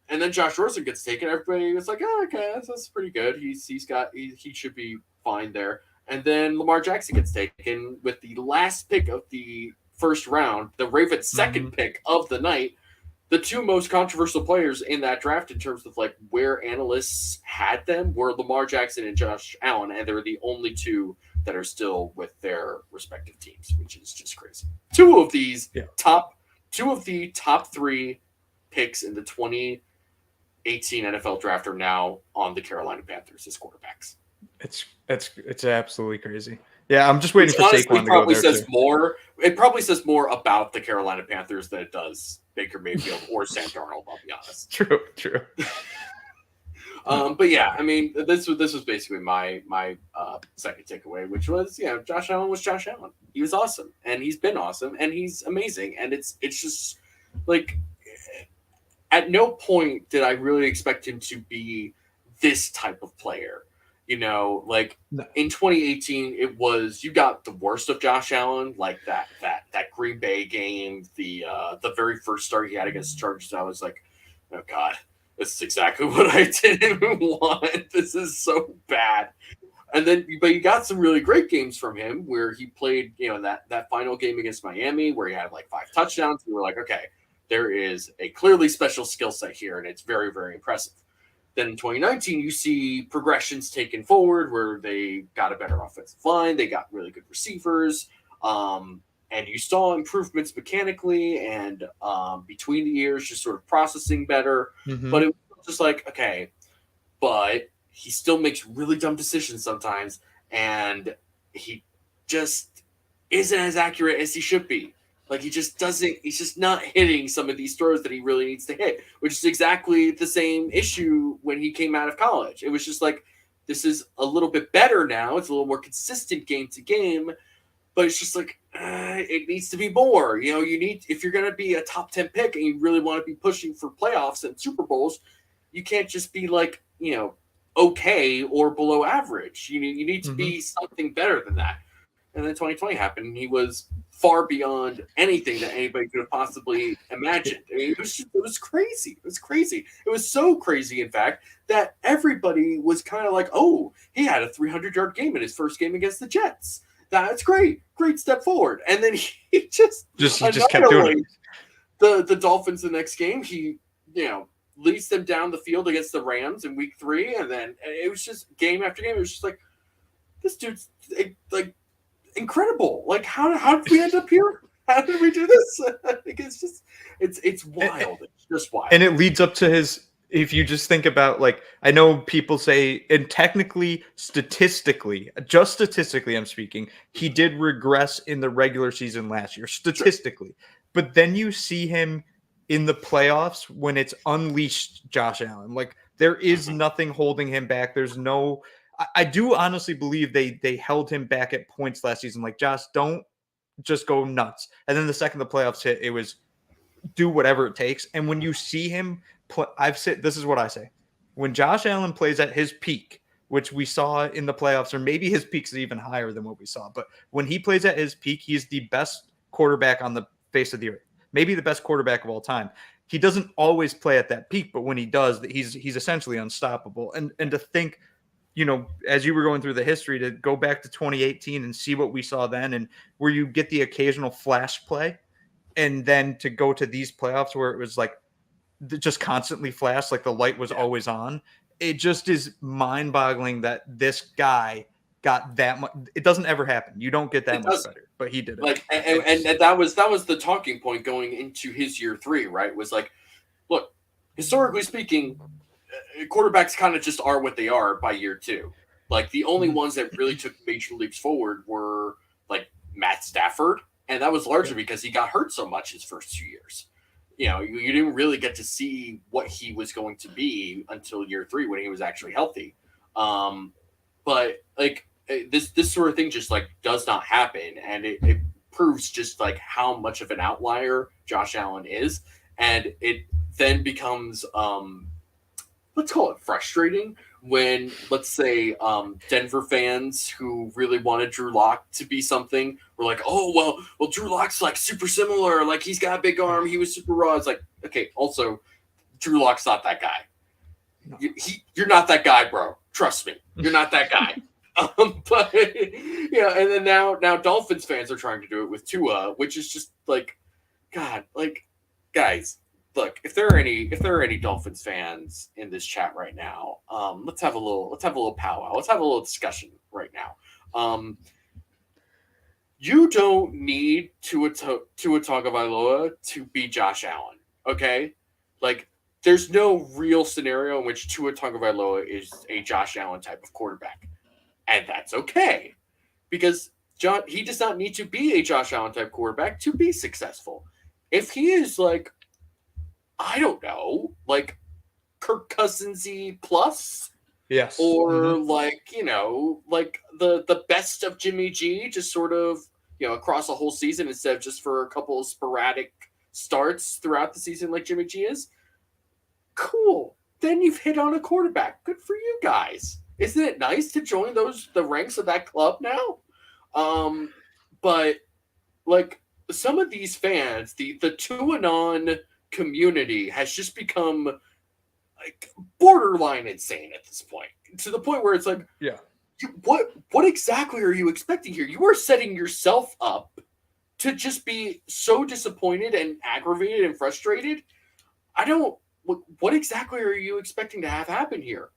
And then Josh Rosen gets taken. Everybody was like, oh, okay, that's pretty good. He should be fine there. And then Lamar Jackson gets taken with the last pick of the first round, the Ravens' second pick of the night. The 2 most controversial players in that draft in terms of like where analysts had them were Lamar Jackson and Josh Allen, and they're the only 2 that are still with their respective teams, which is just crazy. 2 of the top 3 picks in the 2018 NFL draft are now on the Carolina Panthers as quarterbacks. It's absolutely crazy. Yeah, I'm just waiting for Saquon to go there too. It probably says more about the Carolina Panthers than it does Baker Mayfield or Sam Darnold, I'll be honest. True. But yeah, I mean, this was basically my second takeaway, which was, Josh Allen was Josh Allen. He was awesome, and he's been awesome, and he's amazing, and it's just like, at no point did I really expect him to be this type of player. You know, like in 2018, it was, you got the worst of Josh Allen, like that Green Bay game, the very first start he had against the Chargers. I was like, oh God, this is exactly what I didn't want. This is so bad. And then, but you got some really great games from him where he played, that final game against Miami where he had like 5 touchdowns. We were like, okay, there is a clearly special skill set here, and it's very, very impressive. Then in 2019, you see progressions taken forward where they got a better offensive line, they got really good receivers, and you saw improvements mechanically and between the years, just sort of processing better. But it was just like, okay, but he still makes really dumb decisions sometimes, and he just isn't as accurate as he should be. Like, he's just not hitting some of these throws that he really needs to hit, which is exactly the same issue when he came out of college. It was just like, this is a little bit better now. It's a little more consistent game to game, but it's just like, it needs to be more. If you're going to be a top 10 pick and you really want to be pushing for playoffs and Super Bowls, you can't just be like, okay or below average. You need to be something better than that. And then 2020 happened, and he was far beyond anything that anybody could have possibly imagined. I mean, it was crazy. It was crazy. It was so crazy, in fact, that everybody was kind of like, oh, he had a 300-yard game in his first game against the Jets. That's great. Great step forward. And then he just kept doing it. The Dolphins the next game. He, leads them down the field against the Rams in week 3. And then it was just game after game. It was just like, this dude's like, incredible. Like, how did we end up here? How did we do this? It's wild. It's just wild. And it leads up to his if you just think about, like, I know people say, and technically, statistically, just statistically, I'm speaking, he did regress in the regular season last year, statistically. Sure. But then you see him in the playoffs when it's unleashed Josh Allen. Like, there is nothing holding him back. There's no, I do honestly believe they held him back at points last season. Like, Josh, don't just go nuts. And then the second the playoffs hit, it was do whatever it takes. And when you see him play, this is what I say. When Josh Allen plays at his peak, which we saw in the playoffs, or maybe his peak's even higher than what we saw, but when he plays at his peak, he's the best quarterback on the face of the earth, maybe the best quarterback of all time. He doesn't always play at that peak, but when he does, he's essentially unstoppable. And to think, you know, as you were going through the history, to go back to 2018 and see what we saw then, and where you get the occasional flash play, and then to go to these playoffs where it was like just constantly flash, like the light was always on. It just is mind-boggling that this guy got that much. It doesn't ever happen. You don't get that much better, but he did it. Like, and that was the talking point going into his year 3, right? Was like, look, historically speaking, quarterbacks kind of just are what they are by year 2. Like, the only ones that really took major leaps forward were like Matt Stafford, and that was largely because he got hurt so much his first 2 years. You know, you didn't really get to see what he was going to be until year 3 when he was actually healthy. But like this sort of thing just like does not happen, and it proves just like how much of an outlier Josh Allen is, and it then becomes let's call it frustrating when, let's say, Denver fans who really wanted Drew Lock to be something were like, oh, well, Drew Lock's like super similar. Like, he's got a big arm. He was super raw. It's like, okay, also, Drew Lock's not that guy. No. You're not that guy, bro. Trust me. You're not that guy. But, yeah, and then now Dolphins fans are trying to do it with Tua, which is just like, God, like, guys, look, if there are any Dolphins fans in this chat right now, let's have a little powwow. Let's have a little discussion right now. You don't need Tua Tagovailoa to be Josh Allen, okay? Like, there's no real scenario in which Tua Tagovailoa is a Josh Allen type of quarterback, and that's okay, because he does not need to be a Josh Allen type quarterback to be successful. If he is like, I don't know, like Kirk Cousins-y plus, yes, or like, you know, like the best of Jimmy G, just sort of, you know, across a whole season instead of just for a couple of sporadic starts throughout the season like Jimmy G is. Cool. Then you've hit on a quarterback. Good for you guys. Isn't it nice to join the ranks of that club now? But like some of these fans, the Tuanon community has just become like borderline insane at this point, to the point where it's like, yeah, what exactly are you expecting here? You are setting yourself up to just be so disappointed and aggravated and frustrated. What exactly are you expecting to have happen here?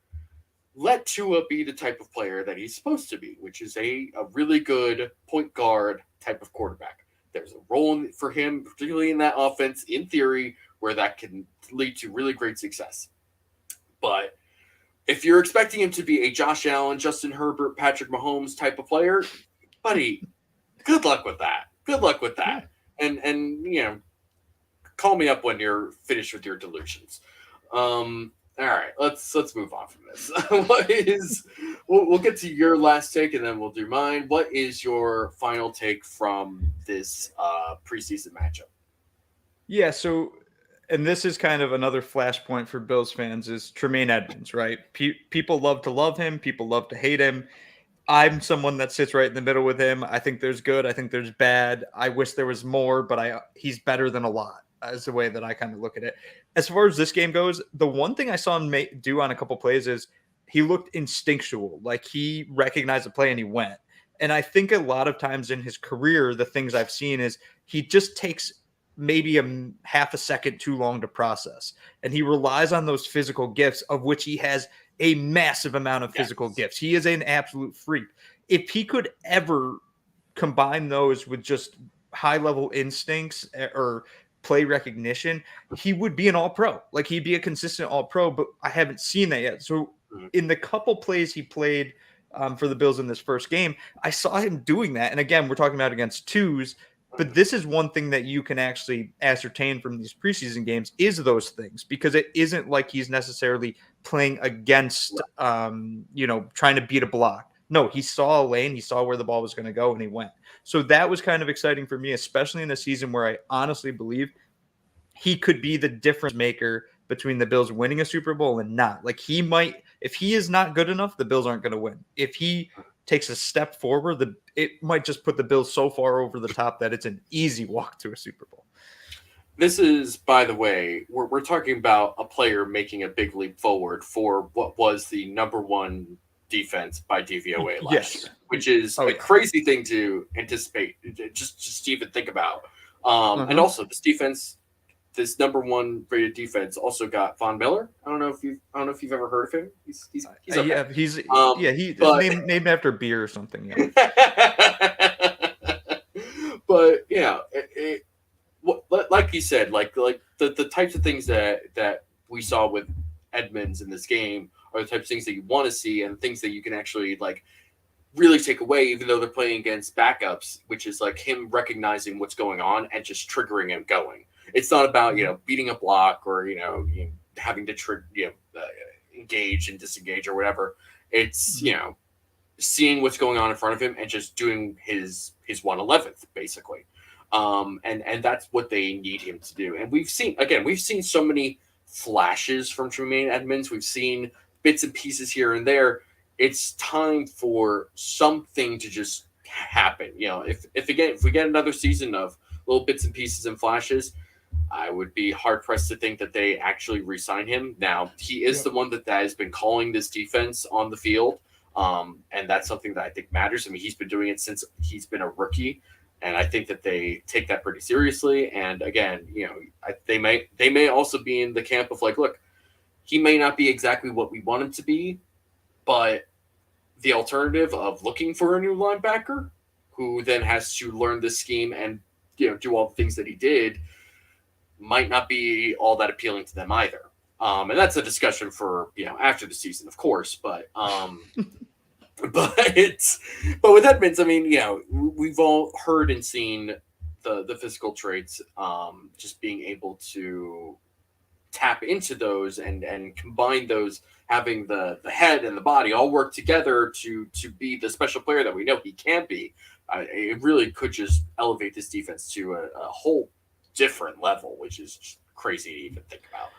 Let Tua be the type of player that he's supposed to be, which is a really good point guard type of quarterback. There's a role for him, particularly in that offense, in theory, where that can lead to really great success. But if you're expecting him to be a Josh Allen, Justin Herbert, Patrick Mahomes type of player, buddy, good luck with that. Good luck with that. And you know, call me up when you're finished with your delusions. All right, let's move on from this. We'll get to your last take and then we'll do mine. What is your final take from this preseason matchup? Yeah, so, and this is kind of another flashpoint for Bills fans, is Tremaine Edmonds, right? People love to love him. People love to hate him. I'm someone that sits right in the middle with him. I think there's good. I think there's bad. I wish there was more, but he's better than a lot, is the way that I kind of look at it. As far as this game goes, the one thing I saw him do on a couple plays is he looked instinctual. Like, he recognized the play and he went. And I think a lot of times in his career, the things I've seen is he just takes maybe a half a second too long to process. And he relies on those physical gifts, of which he has a massive amount of physical gifts. He is an absolute freak. If he could ever combine those with just high level instincts or play recognition, he would be an all-pro. Like, he'd be a consistent all-pro, but I haven't seen that yet. So in the couple plays he played for the Bills in this first game, I saw him doing that. And again, we're talking about against twos, but this is one thing that you can actually ascertain from these preseason games is those things, because it isn't like he's necessarily playing against, trying to beat a block. No, he saw a lane, he saw where the ball was going to go, and he went. So that was kind of exciting for me, especially in a season where I honestly believe he could be the difference maker between the Bills winning a Super Bowl and not. Like, he might, if he is not good enough, the Bills aren't going to win. If he takes a step forward, it might just put the Bills so far over the top that it's an easy walk to a Super Bowl. This is, by the way, we're talking about a player making a big leap forward for what was the number one defense by DVOA last year, which is a crazy thing to anticipate, just to even think about. And also, this number one rated defense also got Von Miller. I don't know if you've ever heard of him. He's okay. He's named after beer or something. Yeah. But yeah, like you said, like the types of things that we saw with Edmonds in this game are the types of things that you want to see, and things that you can actually like really take away, even though they're playing against backups, which is like him recognizing what's going on and just triggering him going. It's not about, beating a block or, having to engage and disengage or whatever. It's, seeing what's going on in front of him and just doing his 1/11th basically. And that's what they need him to do. And we've seen so many flashes from Tremaine Edmonds. We've seen bits and pieces here and there. It's time for something to just happen. If we get another season of little bits and pieces and flashes, I would be hard pressed to think that they actually re-sign him. Now, he is the one that has been calling this defense on the field. And that's something that I think matters. I mean, he's been doing it since he's been a rookie. And I think that they take that pretty seriously. And again, they may also be in the camp of like, look, he may not be exactly what we want him to be, but the alternative of looking for a new linebacker who then has to learn this scheme and, do all the things that he did might not be all that appealing to them either. And that's a discussion for, after the season, of course, but with Edmonds, I mean, we've all heard and seen the physical traits, just being able to tap into those and combine those, having the head and the body all work together to be the special player that we know he can be. It really could just elevate this defense to a whole different level, which is just crazy to even think about.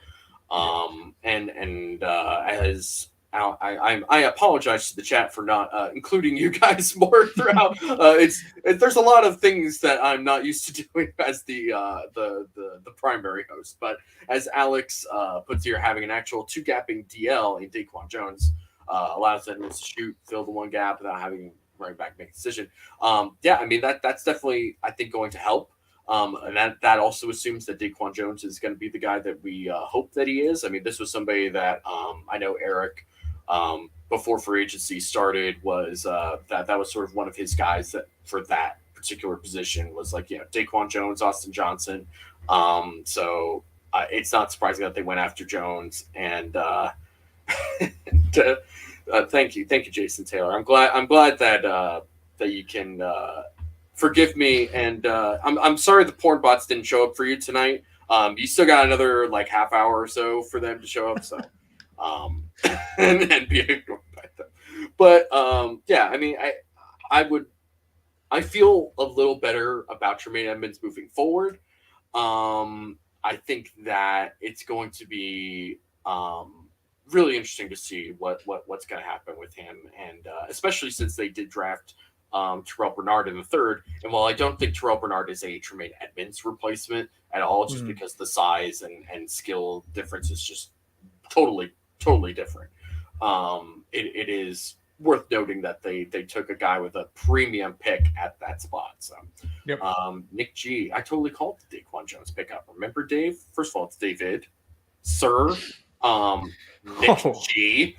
As I apologize to the chat for not including you guys more throughout. There's a lot of things that I'm not used to doing as the primary host, but as Alex puts here, having an actual two-gapping DL in Daquan Jones allows them to shoot, fill the one gap without having running back make a decision. I mean that's definitely, I think, going to help. And that also assumes that Daquan Jones is going to be the guy that we hope that he is. I mean, this was somebody that I know Eric, before free agency started, was that was sort of one of his guys that for that particular position was like, Daquan Jones, Austin Johnson. So it's not surprising that they went after Jones. And thank you, Jason Taylor. I'm glad that you can. Forgive me, and I'm sorry the porn bots didn't show up for you tonight. You still got another like half hour or so for them to show up, so and be ignored by them. But I mean, I feel a little better about Tremaine Edmonds moving forward. I think that it's going to be really interesting to see what's going to happen with him, and especially since they did draft Terrell Bernard in the third. And while I don't think Terrell Bernard is a Tremaine Edmonds replacement at all, just because the size and skill difference is just totally different, it is worth noting that they took a guy with a premium pick at that spot. So Nick G, I totally called the Daquan Jones pickup. Remember, Dave? First of all, it's David, sir. Nick G.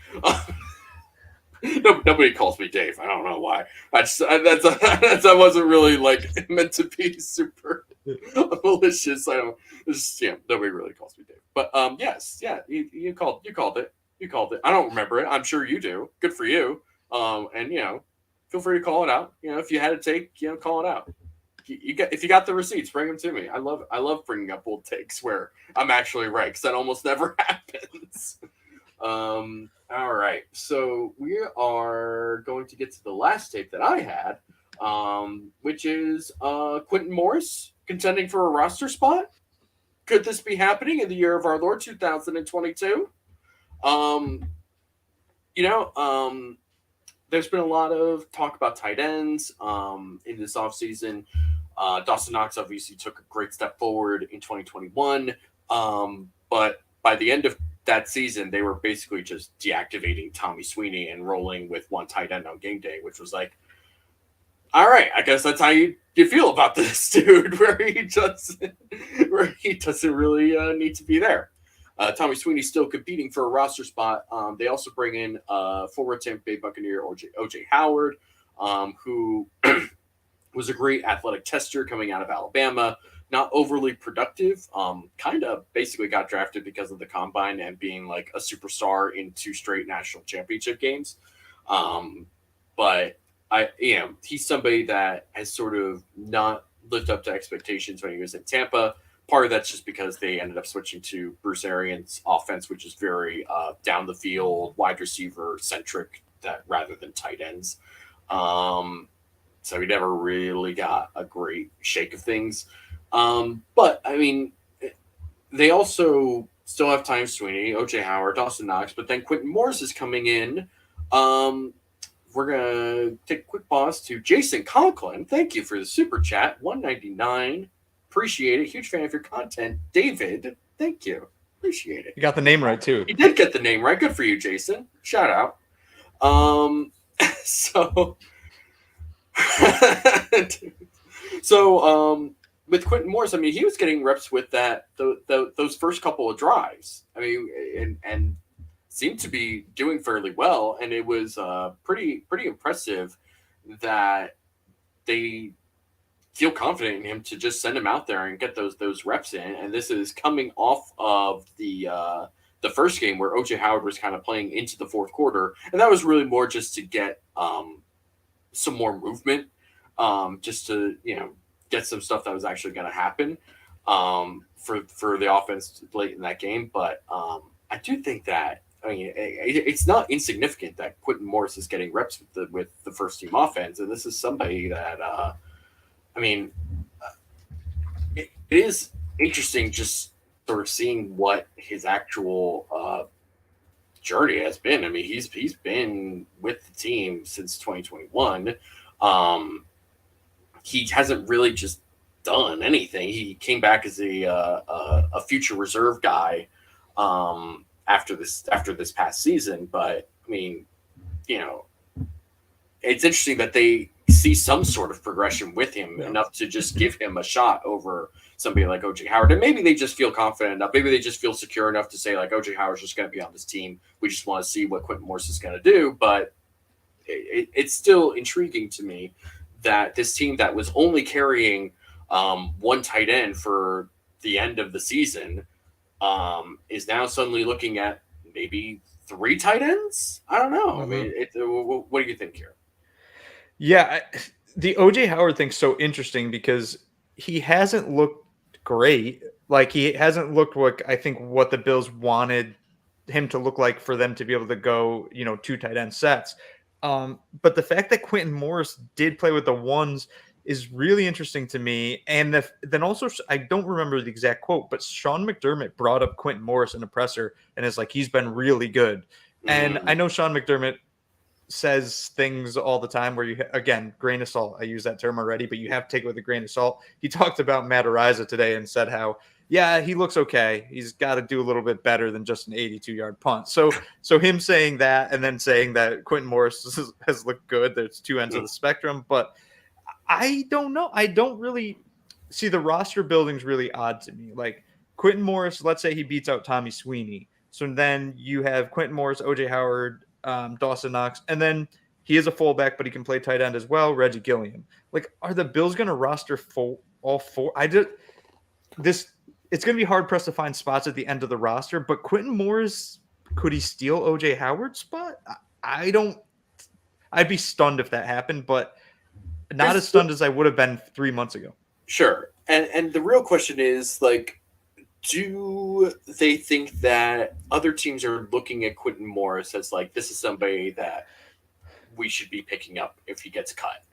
Nobody calls me Dave. I don't know why. That wasn't really like meant to be super malicious. I don't. Nobody really calls me Dave. But yes, yeah, you called it. You called it. I don't remember it. I'm sure you do. Good for you. And feel free to call it out. If you had a take, call it out. If you got the receipts, bring them to me. I love bringing up old takes where I'm actually right, because that almost never happens. All right, so we are going to get to the last tape that I had, which is Quentin Morris contending for a roster spot. Could this be happening in the year of our Lord 2022? There's been a lot of talk about tight ends in this offseason. Dawson Knox obviously took a great step forward in 2021, but by the end of that season, they were basically just deactivating Tommy Sweeney and rolling with one tight end on game day, which was like, all right, I guess that's how you feel about this dude, where he doesn't really need to be there. Tommy Sweeney's still competing for a roster spot. They also bring in former Tampa Bay Buccaneer OJ Howard, who was a great athletic tester coming out of Alabama. Not overly productive. Kind of basically got drafted because of the combine and being like a superstar in 2 straight national championship games. But he's somebody that has sort of not lived up to expectations when he was in Tampa. Part of that's just because they ended up switching to Bruce Arians' offense, which is very down the field, wide receiver centric, that rather than tight ends. So he never really got a great shake of things. But I mean, they also still have Tommy Sweeney, OJ Howard, Dawson Knox, but then Quentin Morris is coming in. We're gonna take a quick pause to Jason Conklin. Thank you for the super chat, $1.99. Appreciate it. Huge fan of your content, David. Thank you. Appreciate it. You got the name right too. You did get the name right. Good for you, Jason. Shout out. With Quentin Morris, I mean, he was getting reps with those first couple of drives. I mean, and seemed to be doing fairly well, and it was pretty impressive that they feel confident in him to just send him out there and get those reps in. And this is coming off of the first game where OJ Howard was kind of playing into the fourth quarter, and that was really more just to get some more movement, just to get some stuff that was actually going to happen for the offense late in that game. But I do think that, I mean, it's not insignificant that Quentin Morris is getting reps with the first team offense, and this is somebody that I mean, it is interesting just sort of seeing what his actual journey has been. I mean, he's been with the team since 2021. He hasn't really just done anything. He came back as a future reserve guy after this past season. But I mean, it's interesting that they see some sort of progression with him enough to just give him a shot over somebody like OJ Howard. And maybe they just feel confident enough. Maybe they just feel secure enough to say, like, OJ Howard's just going to be on this team. We just want to see what Quentin Morris is going to do. But it's still intriguing to me that this team that was only carrying one tight end for the end of the season is now suddenly looking at maybe 3 tight ends. I don't know. Mm-hmm. I mean, what do you think here? Yeah, the OJ Howard thing's so interesting because he hasn't looked great. Like, he hasn't looked what I think what the Bills wanted him to look like for them to be able to go, 2 tight end sets. But the fact that Quentin Morris did play with the ones is really interesting to me. And then also, I don't remember the exact quote, but Sean McDermott brought up Quentin Morris in a presser and is like, he's been really good. And I know Sean McDermott says things all the time where again, grain of salt. I use that term already, but you have to take it with a grain of salt. He talked about Matt Araiza today and said how, yeah, he looks okay. He's got to do a little bit better than just an 82-yard punt. So him saying that and then saying that Quentin Morris has looked good, there's 2 ends of the spectrum, but I don't know. I don't really see the roster building's really odd to me. Like, Quentin Morris, let's say he beats out Tommy Sweeney. So then you have Quentin Morris, OJ Howard, Dawson Knox, and then he is a fullback, but he can play tight end as well. Reggie Gilliam. Like, are the Bills going to roster all four? It's going to be hard pressed to find spots at the end of the roster. But Quentin Morris, could he steal OJ Howard's spot? I don't. I'd be stunned if that happened, but not as stunned as I would have been 3 months ago. Sure, and the real question is, like, do they think that other teams are looking at Quentin Morris as like, this is somebody that we should be picking up if he gets cut?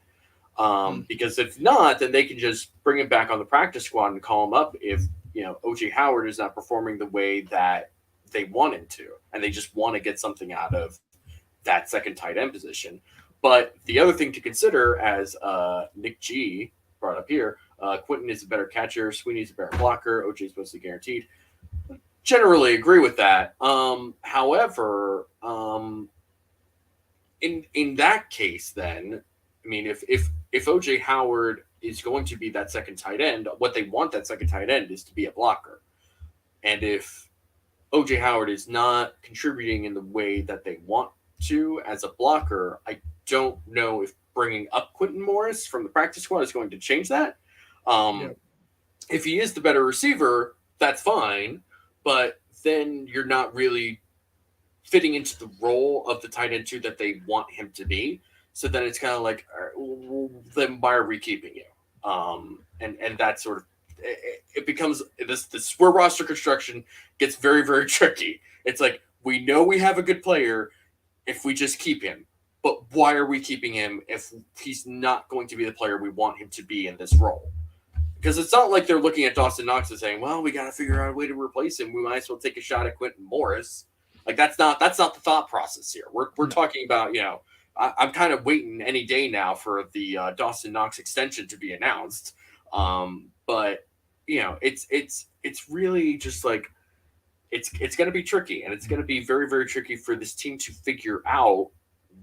Because if not, then they can just bring him back on the practice squad and call him up if, OJ Howard is not performing the way that they want him to, and they just want to get something out of that second tight end position. But the other thing to consider, as Nick G brought up here, Quentin is a better catcher, Sweeney's a better blocker, OJ is mostly guaranteed. Generally agree with that. However, in that case, then, I mean, if OJ Howard is going to be that second tight end, what they want that second tight end is to be a blocker. And if OJ Howard is not contributing in the way that they want to as a blocker, I don't know if bringing up Quentin Morris from the practice squad is going to change that. If he is the better receiver, that's fine, but then you're not really fitting into the role of the tight end 2 that they want him to be. So then it's kind of like, all right, well, then why are we keeping you? And that sort of, it becomes this where roster construction gets very, very tricky. It's like, we know we have a good player if we just keep him, but why are we keeping him if he's not going to be the player we want him to be in this role? Because it's not like they're looking at Dawson Knox and saying, well, we got to figure out a way to replace him. We might as well take a shot at Quentin Morris. Like, that's not the thought process here. We're talking about, I'm kind of waiting any day now for the Dawson Knox extension to be announced. But it's really just like, it's going to be tricky, and it's going to be very, very tricky for this team to figure out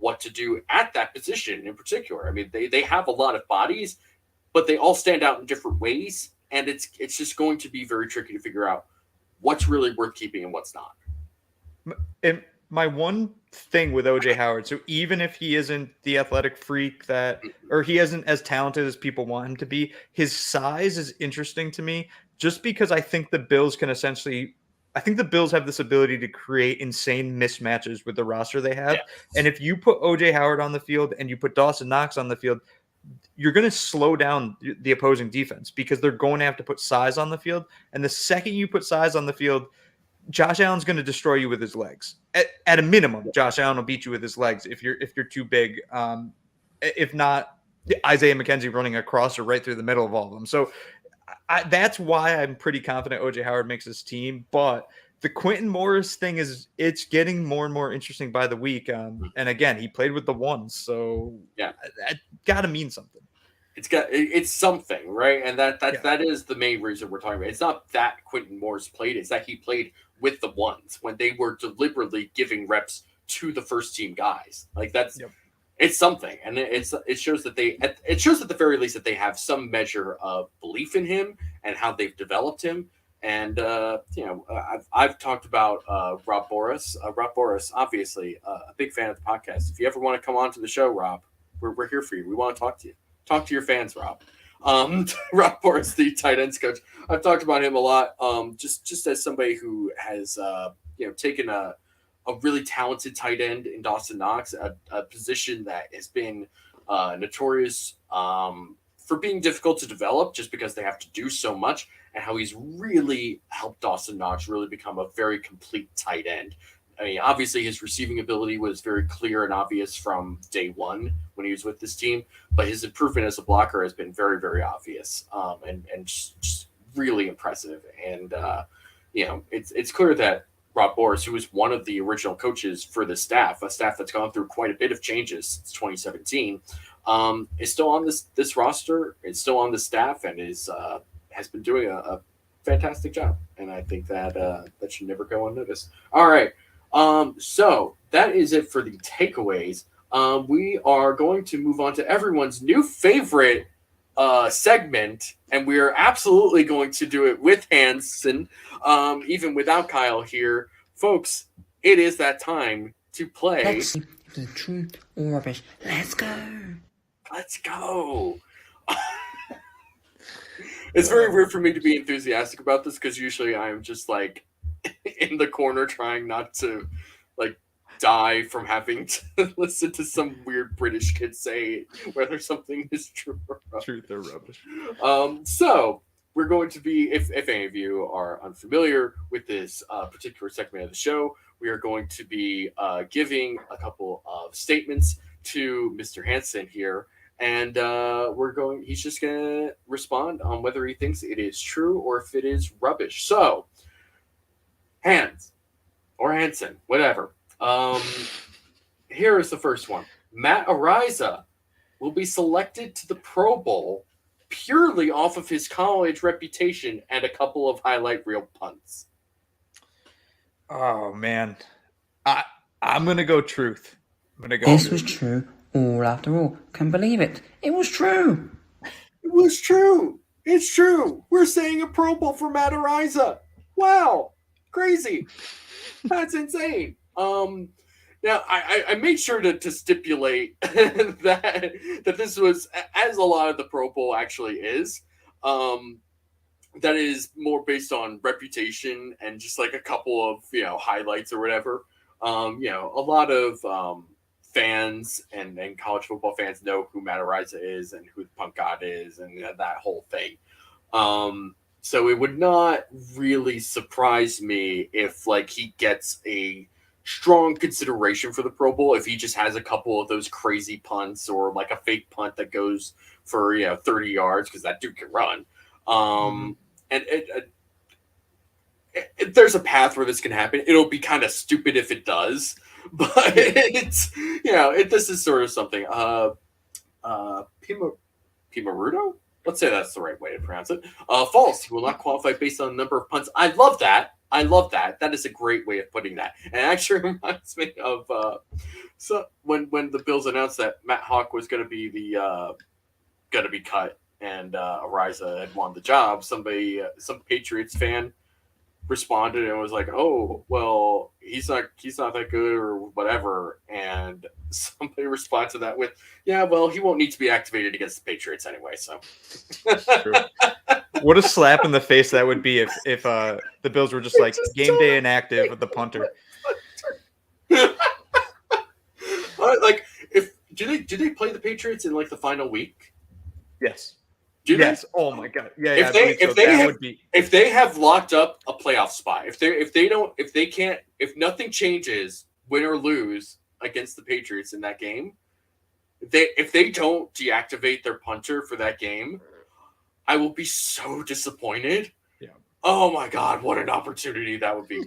what to do at that position in particular. I mean, they have a lot of bodies, but they all stand out in different ways, and it's just going to be very tricky to figure out what's really worth keeping and what's not. And my one thing with OJ Howard, so even if he isn't the athletic freak or he isn't as talented as people want him to be, his size is interesting to me, just because I think the Bills have this ability to create insane mismatches with the roster they have. Yes. And if you put OJ Howard on the field and you put Dawson Knox on the field, you're going to slow down the opposing defense, because they're going to have to put size on the field. And the second you put size on the field, Josh Allen's going to destroy you with his legs. At a minimum, Josh Allen will beat you with his legs if you're too big. If not, Isaiah McKenzie running across or right through the middle of all of them. So that's why I'm pretty confident OJ Howard makes this team. But the Quentin Morris thing it's getting more and more interesting by the week. And again, he played with the ones, so yeah, that got to mean something. It's something, right? And that is the main reason we're talking about. It's not that Quentin Morris played; it's that he played with the ones when they were deliberately giving reps to the first team guys. Like, that's it's something, and it shows that it shows at the very least that they have some measure of belief in him and how they've developed him. And I've talked about Rob Boris. Rob Boris, obviously, a big fan of the podcast. If you ever want to come on to the show, Rob, we're here for you. We want to talk to you. Talk to your fans, Rob. Rob Boris, the tight ends coach. I've talked about him a lot. Just as somebody who has taken a really talented tight end in Dawson Knox, a position that has been notorious for being difficult to develop, just because they have to do so much, and how he's really helped Dawson Knox really become a very complete tight end. I mean, obviously his receiving ability was very clear and obvious from day one when he was with this team, but his improvement as a blocker has been very, very obvious, and just really impressive. And it's clear that Rob Boris, who was one of the original coaches for the staff, a staff that's gone through quite a bit of changes since 2017, is still on this roster. It's still on the staff, and has been doing a fantastic job. And I think that that should never go unnoticed. All right. So that is it for the takeaways. We are going to move on to everyone's new favorite segment, and we are absolutely going to do it with Hansen, even without Kyle here. Folks, it is that time to play. Let's see if it's true or rubbish. Let's go. Let's go. It's very weird for me to be enthusiastic about this because usually I'm just like in the corner trying not to like die from having to listen to some weird British kid say whether something is true or rubbish. Truth or rubbish. So we're going to be, if any of you are unfamiliar with this particular segment of the show, we are going to be giving a couple of statements to Mr. Hansen here. And he's just going to respond on whether he thinks it is true or if it is rubbish. So, Hans or Hansen, whatever. Here is the first one. Matt Araiza will be selected to the Pro Bowl purely off of his college reputation and a couple of highlight reel punts. Oh, man. I'm going to go truth. This was true. All after all, can believe it. It was true. It was true. It's true. We're saying a Pro Bowl for Matt Araiza. Wow. Crazy. That's insane. Now, I made sure to stipulate that this was, as a lot of the Pro Bowl actually is, that is more based on reputation and just like a couple of, highlights or whatever. A lot of fans and college football fans know who Matt Araiza is and who the Punk God is and that whole thing. So it would not really surprise me if like he gets a strong consideration for the Pro Bowl if he just has a couple of those crazy punts or like a fake punt that goes for 30 yards because that dude can run. And there's a path where this can happen. It'll be kind of stupid if it does, but it's this is sort of something. Pimarudo? Let's say that's the right way to pronounce it. False. He will not qualify based on the number of punts. I love that. That is a great way of putting that. And it actually reminds me of so when the Bills announced that Matt Hawk was going to be cut and Araiza had won the job. Some Patriots fan responded and was like, "Oh, well, he's not that good or whatever." And somebody responded to that with, "Yeah, well, he won't need to be activated against the Patriots anyway." So, True. What a slap in the face that would be if the Bills were just like game day inactive with the punter. Like, do they play the Patriots in like the final week? Yes. Yes. Oh my God. Yeah. If they have locked up a playoff spot, if nothing changes, win or lose against the Patriots in that game, if they don't deactivate their punter for that game, I will be so disappointed. Yeah. Oh my God, what an opportunity that would be.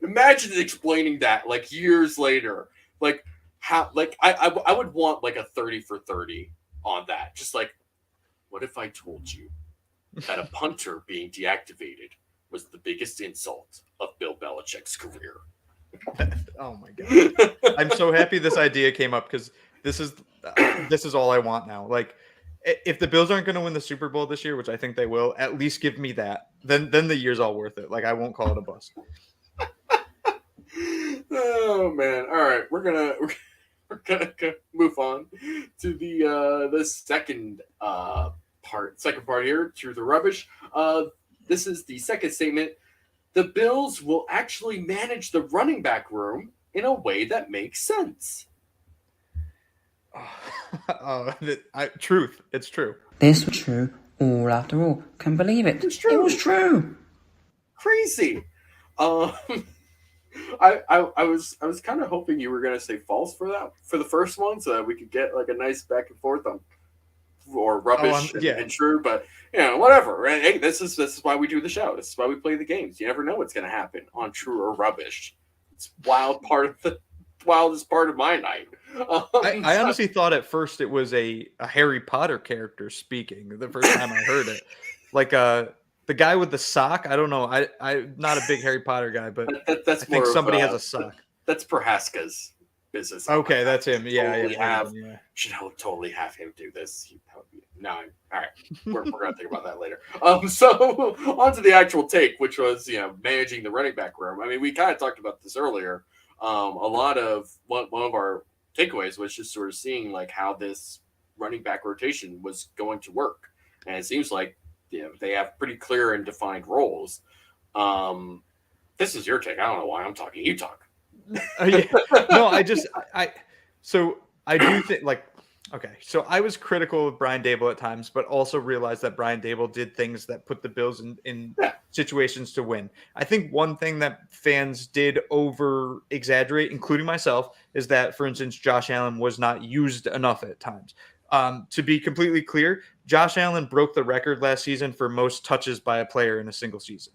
Imagine explaining that like years later. Like how I would want like a 30 for 30 on that. Just like, what if I told you that a punter being deactivated was the biggest insult of Bill Belichick's career? Oh my God. I'm so happy this idea came up because this is all I want now. Like, if the Bills aren't going to win the Super Bowl this year, which I think they will, at least give me that. Then the year's all worth it. Like, I won't call it a bust. Oh man! All right, we're gonna move on to the second part here, truth or rubbish. This is the second statement. The Bills will actually manage the running back room in a way that makes sense. Truth. It's true. This was true. All after all, can believe it. It's true. It was true. Crazy. I was kind of hoping you were going to say false for the first one, so that we could get like a nice back and forth on or rubbish and true. But whatever. Right? Hey, this is why we do the show. This is why we play the games. You never know what's going to happen on true or rubbish. It's wildest part of my night. I honestly thought at first it was a Harry Potter character speaking the first time I heard it. Like the guy with the sock. I don't know. I'm not a big Harry Potter guy, but that's I think somebody has a sock. That's Prohaska's business. Okay, that's him. Should totally have him do this. No, all right. We're gonna think about that later. So on to the actual take, which was managing the running back room. I mean, we kind of talked about this earlier. A lot of one of our takeaways was just sort of seeing like how this running back rotation was going to work, and it seems like they have pretty clear and defined roles. This is your take. I don't know why I'm talking. You talk. Yeah. No, so I do think okay. So I was critical of Brian Dable at times, but also realized that Brian Dable did things that put the Bills in situations to win. I think one thing that fans did over exaggerate, including myself, is that, for instance, Josh Allen was not used enough at times. To be completely clear, Josh Allen broke the record last season for most touches by a player in a single season.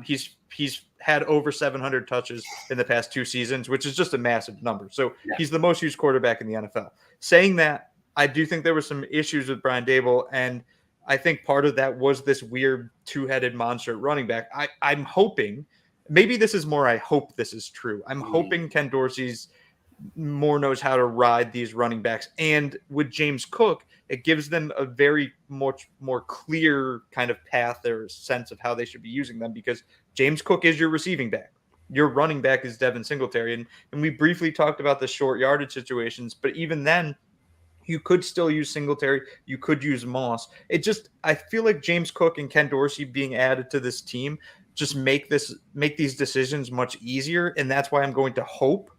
He's had over 700 touches in the past 2 seasons, which is just a massive number. So he's the most used quarterback in the NFL. Saying that, I do think there were some issues with Brian Dable, and I think part of that was this weird two-headed monster running back. I'm hoping, maybe this is more I hope this is true. I'm hoping Ken Dorsey's more knows how to ride these running backs. And with James Cook, it gives them a very much more clear kind of path or sense of how they should be using them, because James Cook is your receiving back. Your running back is Devin Singletary. And we briefly talked about the short yardage situations, but even then, you could still use Singletary. You could use Moss. I feel like James Cook and Ken Dorsey being added to this team just make these decisions much easier. And that's why I'm going to hope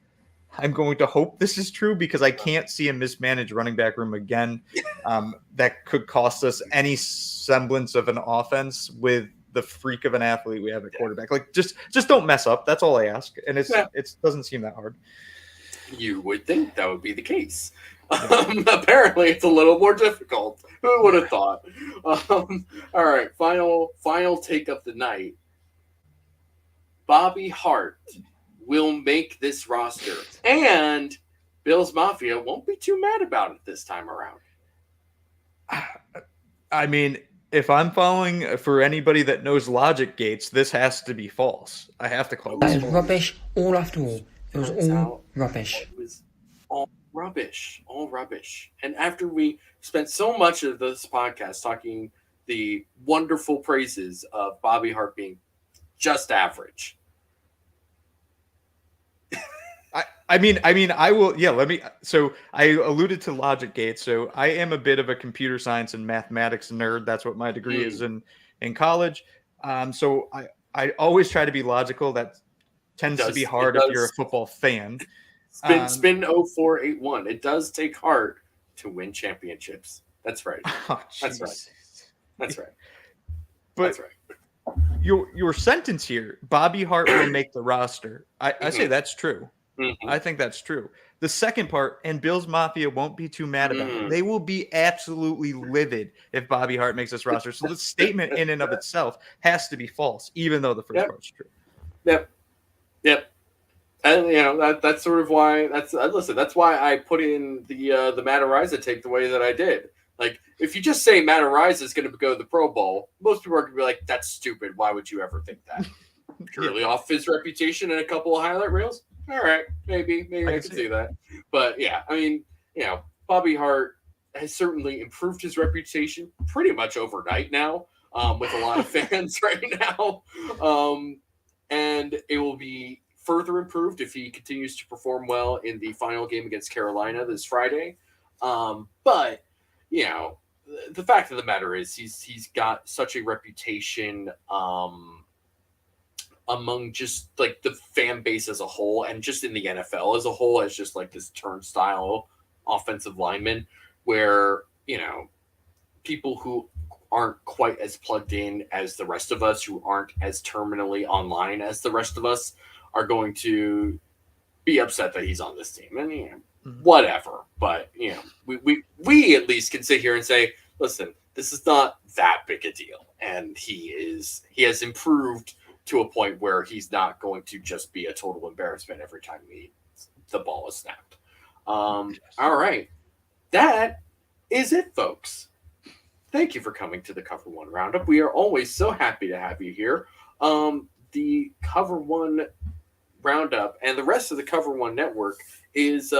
this is true, because I can't see a mismanaged running back room again that could cost us any semblance of an offense with the freak of an athlete we have at quarterback. Like, just don't mess up. That's all I ask. And it doesn't seem that hard. You would think that would be the case. Apparently, it's a little more difficult. Who would have thought? All right, final take of the night. Bobby Hart will make this roster, and Bills Mafia won't be too mad about it this time around. I mean, if I'm following, for anybody that knows logic gates, this has to be false. I have to call That this is false. rubbish all after all. It was all rubbish. It was all rubbish. And after we spent so much of this podcast talking the wonderful praises of Bobby Hart being just average. I will. Yeah, let me. So I alluded to logic gates. So I am a bit of a computer science and mathematics nerd. That's what my degree is in college. So I always try to be logical. That tends to be hard if you're a football fan. Spin 0481. It does take heart to win championships. That's right. Oh, That's right. That's right. But That's right. Your sentence here, Bobby Hart will make the roster. I say that's true. Mm-hmm. I think that's true. The second part, and Bills Mafia won't be too mad about it. They will be absolutely livid if Bobby Hart makes this roster. So the statement in and of itself has to be false, even though the first part's true. Yep. And that's sort of why that's why I put in the Matt Araiza take the way that I did. Like, if you just say Matt Araiza is going to go to the Pro Bowl, most people are going to be like, "That's stupid. Why would you ever think that?" Purely off his reputation and a couple of highlight reels. All right, maybe I can see that. But yeah, I mean, Bobby Hart has certainly improved his reputation pretty much overnight now, with a lot of fans right now, and it will be further improved if he continues to perform well in the final game against Carolina this Friday. But the fact of the matter is he's got such a reputation among just like the fan base as a whole, and just in the NFL as a whole, as just like this turnstile offensive lineman, where people who aren't quite as plugged in as the rest of us, who aren't as terminally online as the rest of us, are going to be upset that he's on this team. And whatever. But we at least can sit here and say, listen, this is not that big a deal, and he has improved to a point where he's not going to just be a total embarrassment every time the ball is snapped. All right, that is it, folks. Thank you for coming to the Cover One Roundup. We are always so happy to have you here. The Cover One Roundup and the rest of the Cover One Network is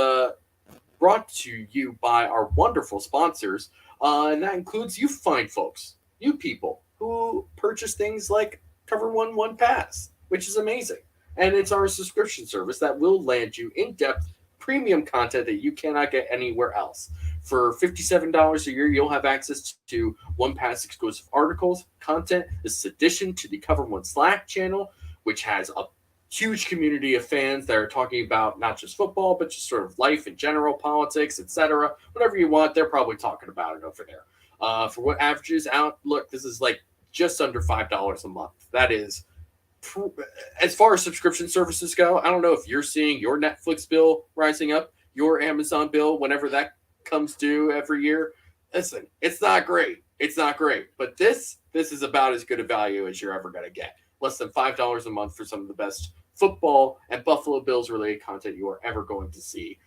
brought to you by our wonderful sponsors, and that includes you fine folks, you people who purchase things like Cover One Pass, which is amazing. and it's our subscription service that will land you in-depth premium content that you cannot get anywhere else. For $57 a year, you'll have access to one-pass exclusive articles, content. This is addition to the Cover One Slack channel, which has a huge community of fans that are talking about not just football, but just sort of life in general, politics, etc. Whatever you want, they're probably talking about it over there. For what averages out, look, this is like just under $5 a month. That is, as far as subscription services go, I don't know if you're seeing your Netflix bill rising up, your Amazon bill, whenever that comes due every year. Listen, it's not great. It's not great. But this is about as good a value as you're ever going to get. Less than $5 a month for some of the best football and Buffalo Bills related content you are ever going to see.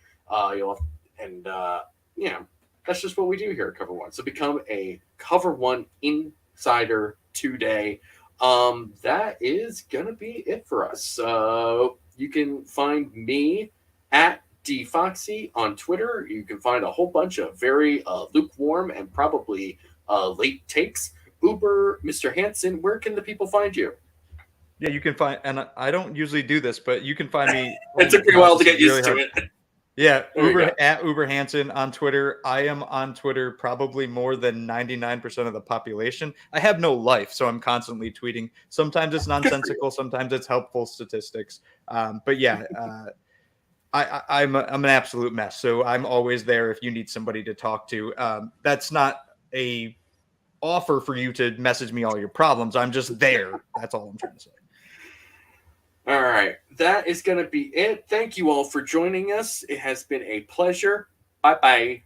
That's just what we do here at Cover One. So become a Cover One insider today. That is gonna be it for us. You can find me at DFoxy on Twitter. You can find a whole bunch of very lukewarm and probably late takes. Mr. Hansen, where can the people find you? Yeah, you can find, and I don't usually do this, but you can find me. It took me a while to get used to it. Yeah, at Uber Hansen on Twitter. I am on Twitter probably more than 99% of the population. I have no life, so I'm constantly tweeting. Sometimes it's nonsensical, sometimes it's helpful statistics. But yeah, I'm an absolute mess. So I'm always there if you need somebody to talk to. That's not a offer for you to message me all your problems. I'm just there. That's all I'm trying to say. All right. That is going to be it. Thank you all for joining us. It has been a pleasure. Bye-bye.